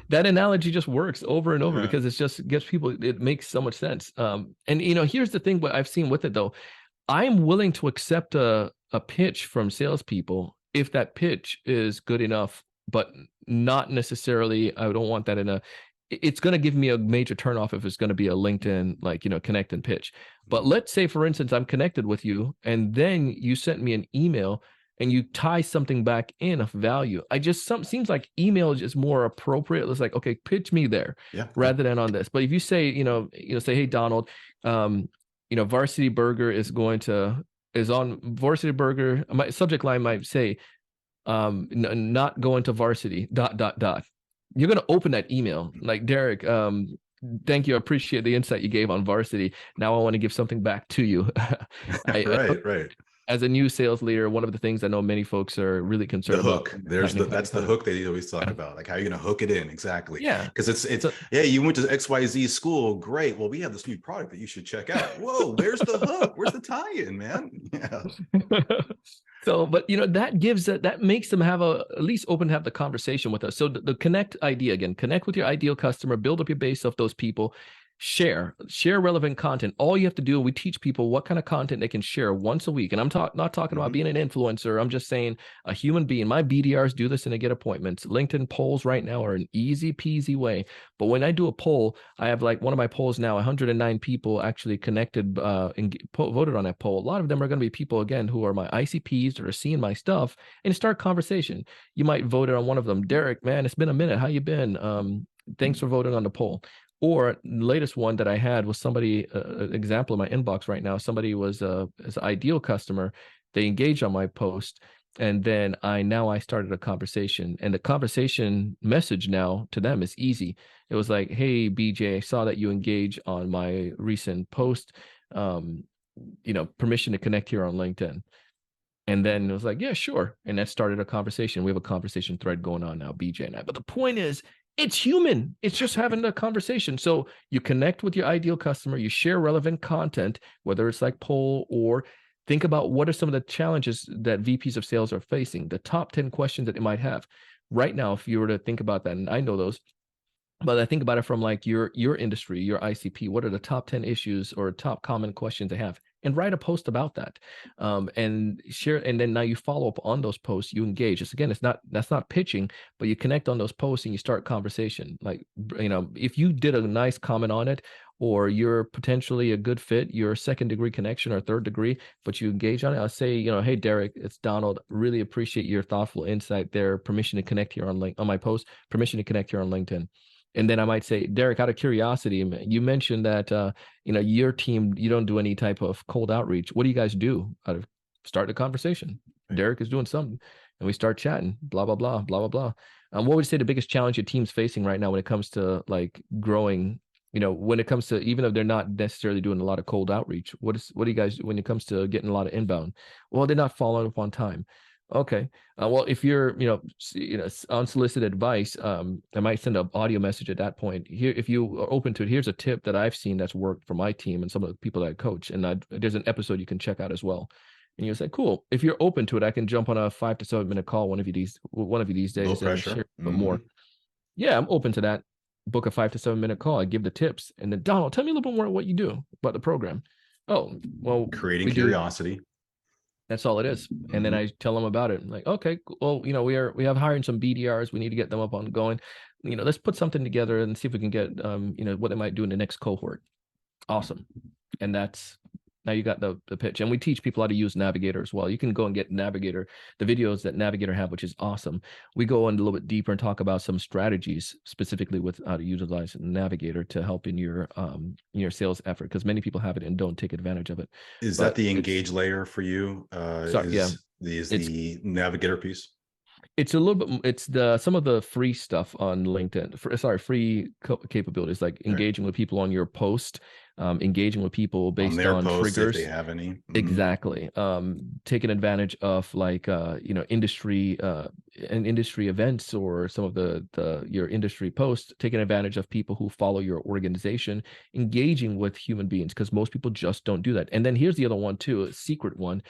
That analogy just works over and over Yeah. because it's just gets people, it makes so much sense. And here's the thing, what I've seen with it though, I'm willing to accept a pitch from salespeople if that pitch is good enough, but not necessarily. I don't want that in a. It's going to give me a major turnoff if it's going to be a LinkedIn, like, connect and pitch. But let's say, for instance, I'm connected with you, and then you sent me an email and you tie something back in of value. Seems like email is just more appropriate. It's like, okay, pitch me there Yeah. rather than on this. But if you say, say, hey, Donald, Varsity Burger is on Varsity Burger. My subject line might say, not going to varsity, dot, dot, dot. You're going to open that email like, Derek, thank you. I appreciate the insight you gave on varsity. Now I want to give something back to you. Right. As a new sales leader, one of the things I know many folks are really The concerned about. hook. That's the hook they always talk about. Like, how are you going to hook it in? Exactly. Yeah. Because it's So, yeah, you went to XYZ school. Great. Well, we have this new product that you should check out. Whoa, where's the hook? Where's the tie-in, man? Yeah. so, but that makes them at least open to have the conversation with us. So the connect idea again, connect with your ideal customer, build up your base of those people, share relevant content. All you have to do, we teach people what kind of content they can share once a week. And I'm not talking about being an influencer. I'm just saying a human being. My BDRs do this and they get appointments. LinkedIn polls right now are an easy peasy way. But when I do a poll, I have like one of my polls now, 109 people actually connected and voted on that poll. A lot of them are going to be people, again, who are my ICPs that are seeing my stuff and start conversation. You might vote on one of them. Derek, man, it's been a minute. How you been? Thanks for voting on the poll. Or the latest one that I had was somebody, example in my inbox right now, somebody was an ideal customer. They engaged on my post. And then I started a conversation, and the conversation message now to them is easy. It was like, hey, BJ, I saw that you engage on my recent post. Permission to connect here on LinkedIn. And then it was like, yeah, sure. And that started a conversation. We have a conversation thread going on now, BJ and I. But the point is, it's human. It's just having a conversation. So you connect with your ideal customer, you share relevant content, whether it's like poll or think about what are some of the challenges that VPs of sales are facing, the top 10 questions that they might have. Right now, if you were to think about that, and I know those, but I think about it from like your industry, your ICP. What are the top 10 issues or top common questions they have? And write a post about that, and share. And then now you follow up on those posts. You engage. That's not pitching, but you connect on those posts and you start conversation. Like, if you did a nice comment on it, or you're potentially a good fit, you're a second degree connection or third degree, but you engage on it. I'll say, hey, Derek, it's Donald. Really appreciate your thoughtful insight there. Permission to connect here on my post. Permission to connect here on LinkedIn. And then I might say, Derek, out of curiosity, you mentioned that your team, you don't do any type of cold outreach. What do you guys do? Start the conversation. Right. Derek is doing something, and we start chatting. Blah blah blah blah blah blah. What would you say the biggest challenge your team's facing right now when it comes to like growing? When it comes to, even if they're not necessarily doing a lot of cold outreach, what do you guys, when it comes to getting a lot of inbound? Well, they're not following up on time. Okay. Well, if you're, unsolicited advice, I might send an audio message at that point. Here, if you are open to it, here's a tip that I've seen that's worked for my team and some of the people that I coach. And there's an episode you can check out as well. And you say, cool. If you're open to it, I can jump on a 5 to 7 minute call one of you these Low days and share pressure. a bit more. Yeah, I'm open to that. Book a 5 to 7 minute call. I give the tips, and then Donald, tell me a little bit more what you do about the program. Oh, well, Creating we do. curiosity. That's all it is. And then I tell them about it. I'm like, okay, well, we have hiring some BDRs. We need to get them up on going. Let's put something together and see if we can get what they might do in the next cohort. Awesome. And that's now you got the pitch. And we teach people how to use Navigator as well. You can go and get Navigator, the videos that Navigator have, which is awesome. We go in a little bit deeper and talk about some strategies specifically with how to utilize Navigator to help in your sales effort, because many people have it and don't take advantage of it. Is that the engage layer for you? Is the Navigator piece? It's a little bit, it's some of the free stuff on LinkedIn, free capabilities, like engaging with people on your post, engaging with people based on their posts, triggers, if they have any. Exactly. Taking advantage of industry and industry events, or some of your industry posts, taking advantage of people who follow your organization, engaging with human beings, because most people just don't do that. And then here's the other one too, a secret one.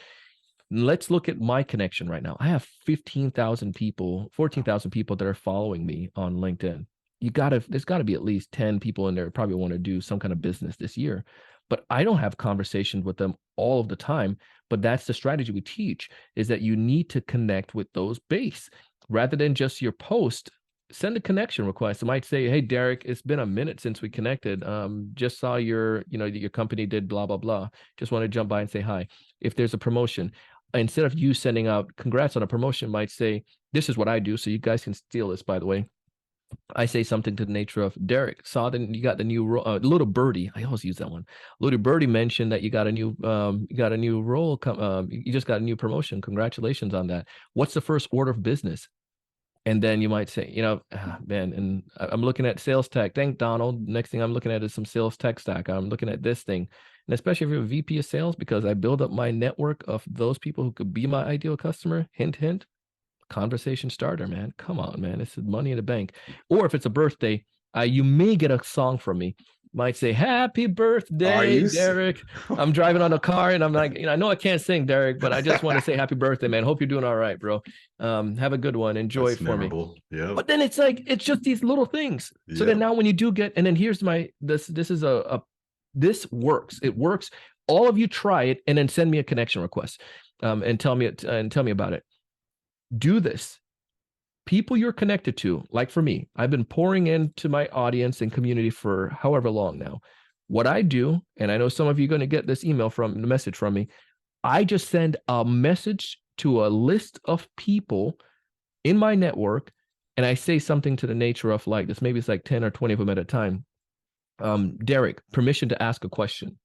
Let's look at my connection right now. I have 14,000 people that are following me on LinkedIn. There's gotta be at least 10 people in there who probably want to do some kind of business this year, but I don't have conversations with them all of the time. But that's the strategy we teach, is that you need to connect with those base rather than just your post. Send a connection request. I might say, hey, Derek, it's been a minute since we connected. Just saw your company did blah, blah, blah. Just want to jump by and say hi. If there's a promotion, instead of you sending out congrats on a promotion, might say, this is what I do. So you guys can steal this, by the way. I say something to the nature of, Derek, saw that you got the new little birdie. I always use that one. Little birdie mentioned that you got a new role. You just got a new promotion. Congratulations on that. What's the first order of business? And then you might say, man, and I'm looking at sales tech. Thank Donald. Next thing I'm looking at is some sales tech stack. I'm looking at this thing. And especially if you're a VP of sales, because I build up my network of those people who could be my ideal customer. Hint, hint. Conversation starter, man. Come on, man. It's money in the bank. Or if it's a birthday, you may get a song from me. Might say, happy birthday, Derek. I'm driving on a car and I'm like, I know I can't sing, Derek, but I just want to say happy birthday, man. Hope you're doing all right, bro. Have a good one. Enjoy it for me. Yeah. But then it's just these little things. Yep. So then now when you do get, and then here's this works. It works. All of you try it and then send me a connection request and tell me about it. Do this. People you're connected to, like for me, I've been pouring into my audience and community for however long now. What I do, and I know some of you are going to get this message from me, I just send a message to a list of people in my network, and I say something to the nature of like this. Maybe it's like 10 or 20 of them at a time. Derek, permission to ask a question.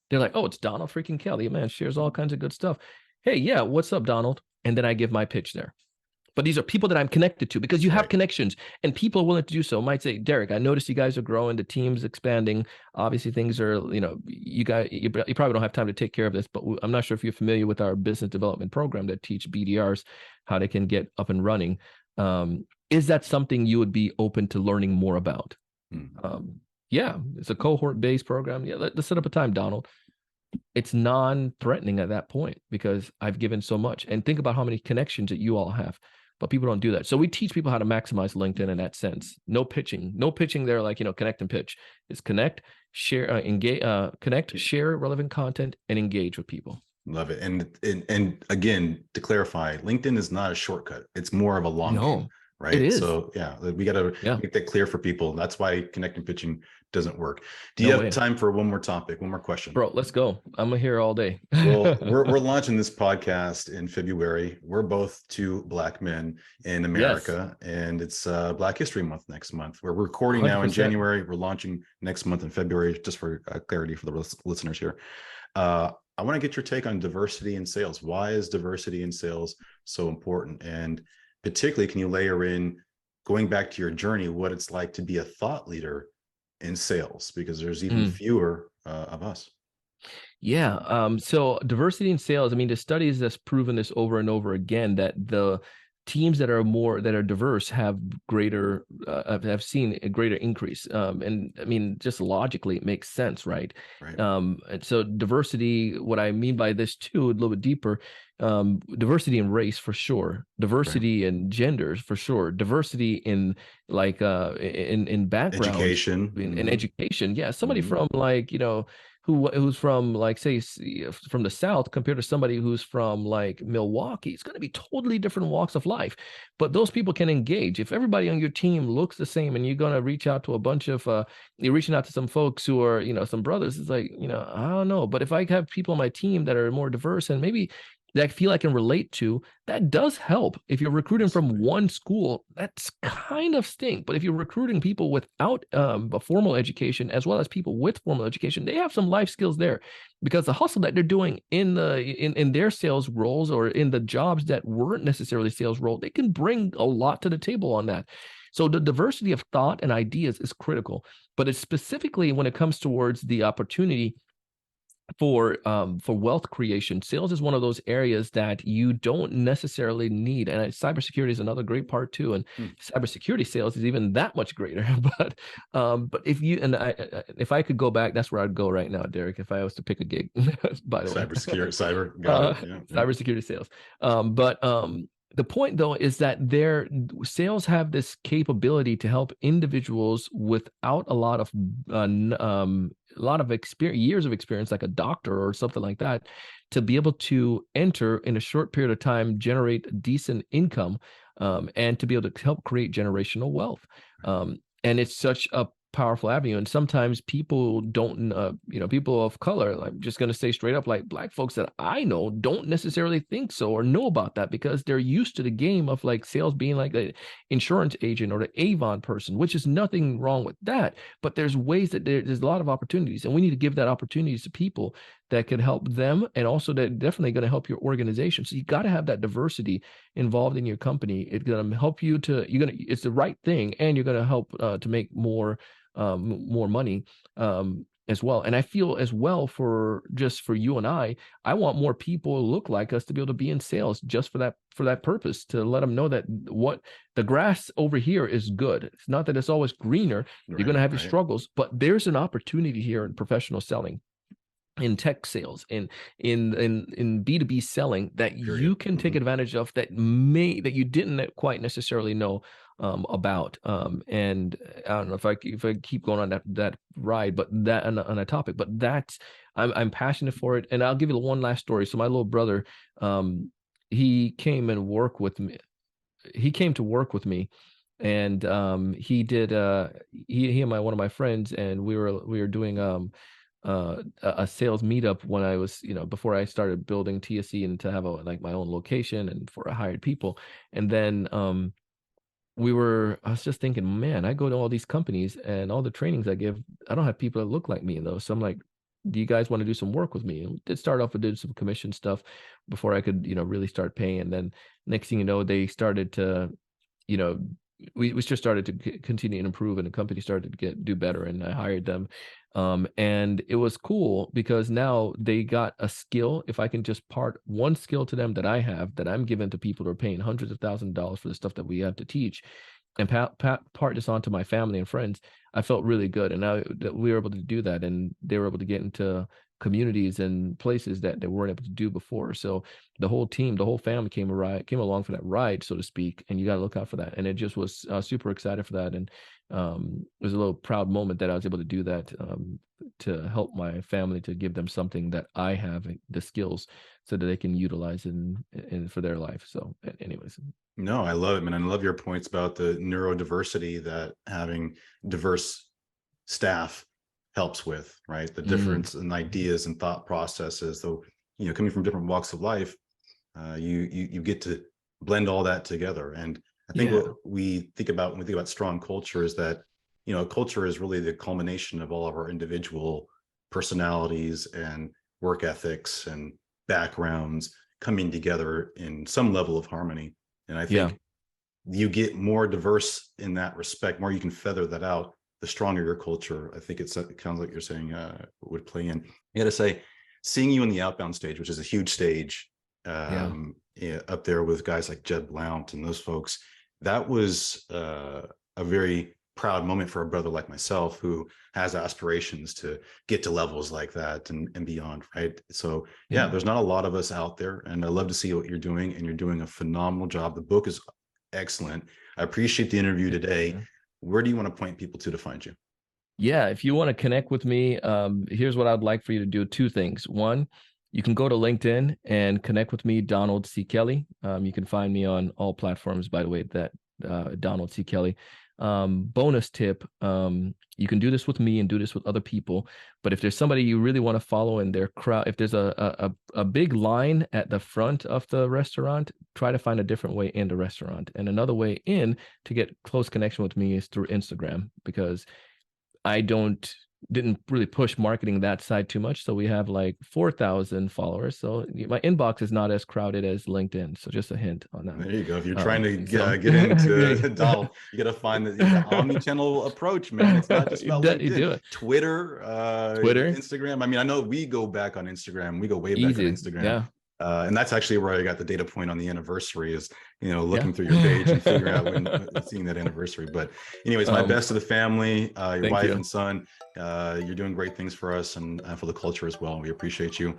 They're like, oh, it's Donald freaking Kelly. Man, shares all kinds of good stuff. Hey, yeah, what's up, Donald? And then I give my pitch there. But these are people that I'm connected to, because you have connections and people are willing to do so. Might say, Derek, I noticed you guys are growing, the team's expanding. Obviously things are, you probably don't have time to take care of this, but I'm not sure if you're familiar with our business development program that teach BDRs how they can get up and running. Is that something you would be open to learning more about? Yeah, it's a cohort-based program. Yeah, let's set up a time, Donald. It's non-threatening at that point because I've given so much. And think about how many connections that you all have, but people don't do that. So we teach people how to maximize LinkedIn in that sense. No pitching there, like, connect and pitch. It's connect, share, engage, connect, share relevant content, and engage with people. Love it. And again, to clarify, LinkedIn is not a shortcut. It's more of a long game, right? It is. So yeah, we got to make that clear for people. That's why connect and pitching doesn't work. Do you have time for one more topic, one more question? Bro, let's go. I'm here all day. Well, we're launching this podcast in February. We're both two Black men in America, and it's Black History Month next month. We're recording 100%. Now in January. We're launching next month in February, just for clarity for the listeners here. I want to get your take on diversity in sales. Why is diversity in sales so important? And particularly, can you layer in, going back to your journey, what it's like to be a thought leader in sales, because there's even fewer of us. Yeah. So diversity in sales, I mean, the studies that's proven this over and over again that the teams that are diverse have greater have seen a greater increase. And I mean, just logically, it makes sense, right? Right. And so diversity, what I mean by this too, a little bit deeper, diversity in race for sure, Right. diversity in genders for sure, diversity in in backgrounds, Education. in education. Yeah, somebody Hmm. from like, who's from like say from the South compared to somebody who's from like Milwaukee, it's going to be totally different walks of life, but those people can engage. If everybody on your team looks the same and you're going to reach out to a bunch of you're reaching out to some folks who are, some brothers, it's like, I don't know, but if I have people on my team that are more diverse and maybe that I feel I can relate to, that does help. If you're recruiting from one school, that's kind of stink. But if you're recruiting people without a formal education, as well as people with formal education, they have some life skills there, because the hustle that they're doing in their sales roles or in the jobs that weren't necessarily sales role, they can bring a lot to the table on that. So the diversity of thought and ideas is critical, but it's specifically when it comes towards the opportunity for wealth creation. Sales is one of those areas that you don't necessarily need, and cybersecurity is another great part too. And Hmm. cybersecurity sales is even that much greater. But if you and if I could go back, that's where I'd go right now, Derek. If I was to pick a gig, by the way, Cybersecurity, cyber. Got it. Yeah. Yeah. cybersecurity sales. But the point though is that their sales have this capability to help individuals without a lot of experience, years of experience, like a doctor or something like that, to be able to enter in a short period of time, generate decent income, and to be able to help create generational wealth. And it's such a powerful avenue. And sometimes people don't, people of color, I'm just going to say straight up, like Black folks that I know don't necessarily think so or know about that, because they're used to the game of like sales being like the insurance agent or the Avon person, which is nothing wrong with that. But there's ways that there's a lot of opportunities, and we need to give that opportunities to people that could help them, and also that definitely going to help your organization. So you got to have that diversity involved in your company. It's going to help you to, it's the right thing, and you're going to help to make more money as well. And I feel as well, for just for you and I want more people who look like us to be able to be in sales, just for that purpose, to let them know that what the grass over here is good. It's not that it's always greener. You're going Right. to have your Right. struggles, but there's an opportunity here in professional selling, in tech sales, in B2B selling, that Period. you can take Hmm. advantage of, that you didn't quite necessarily know about. And I don't know if I keep going on that ride, but that on a topic, but that's, I'm passionate for it. And I'll give you one last story. So my little brother, he came and work with me. He came to work with me, and he did he and one of my friends, and we were doing a sales meetup when I was, before I started building TSC and to have like my own location and for hired people. And then I was just thinking, man, I go to all these companies and all the trainings I give, I don't have people that look like me in those. So I'm like, do you guys want to do some work with me? And we did start off with doing some commission stuff before I could, really start paying. And then next thing you know, they started to, you know, we just started to continue and improve, and the company started to do better, and I hired them. And it was cool because now they got a skill. If I can just part one skill to them that I have, that I'm giving to people who are paying hundreds of thousands of dollars for the stuff that we have to teach, and part this on to my family and friends, I felt really good. And now that we were able to do that, and they were able to get into communities and places that they weren't able to do before. So the whole team, the whole family came along for that ride, so to speak. And you got to look out for that. And it just was super excited for that. And it was a little proud moment that I was able to do that, to help my family, to give them something that I have, the skills, so that they can utilize in for their life. So, anyways. No, I love it, man. I love your points about the neurodiversity that having diverse staff helps with, right? The Mm, difference in ideas and thought processes, though, coming from different walks of life, you get to blend all that together. And I think yeah. what we think about when we think about strong culture is that, culture is really the culmination of all of our individual personalities and work ethics and backgrounds coming together in some level of harmony. And I Yeah. think you get more diverse in that respect, more you can feather that out, the stronger your culture, I think it sounds like you're saying would play in. I got to say, seeing you in the outbound stage, which is a huge stage, Yeah. yeah, up there with guys like Jed Blount and those folks, that was a very proud moment for a brother like myself who has aspirations to get to levels like that and beyond, right? So yeah, Yeah. there's not a lot of us out there, and I love to see what you're doing, and you're doing a phenomenal job. The book is excellent. I appreciate the interview today. Where do you want to point people to find you? Yeah, if you want to connect with me, here's what I'd like for you to do. Two things. One, you can go to LinkedIn and connect with me, Donald C. Kelly. You can find me on all platforms, by the way, that Donald C. Kelly. Bonus tip, you can do this with me and do this with other people. But if there's somebody you really want to follow in their crowd, if there's a big line at the front of the restaurant, try to find a different way in the restaurant. And another way in to get close connection with me is through Instagram, because I didn't really push marketing that side too much. So we have like 4,000 followers. So my inbox is not as crowded as LinkedIn. So just a hint on that. There you go. If you're trying to So get into Donald, you got to find the omni-channel approach, man. It's not just about you LinkedIn, do it. Twitter, Twitter, Instagram. I mean, I know we go back on Instagram. We go way back on easy. Instagram. Yeah. And that's actually where I got the data point on the anniversary is, Yeah. looking through your page and figuring out when seeing that anniversary. But anyways, my best to the family, your Thank wife you. and son. You're doing great things for us and for the culture as well. We appreciate you.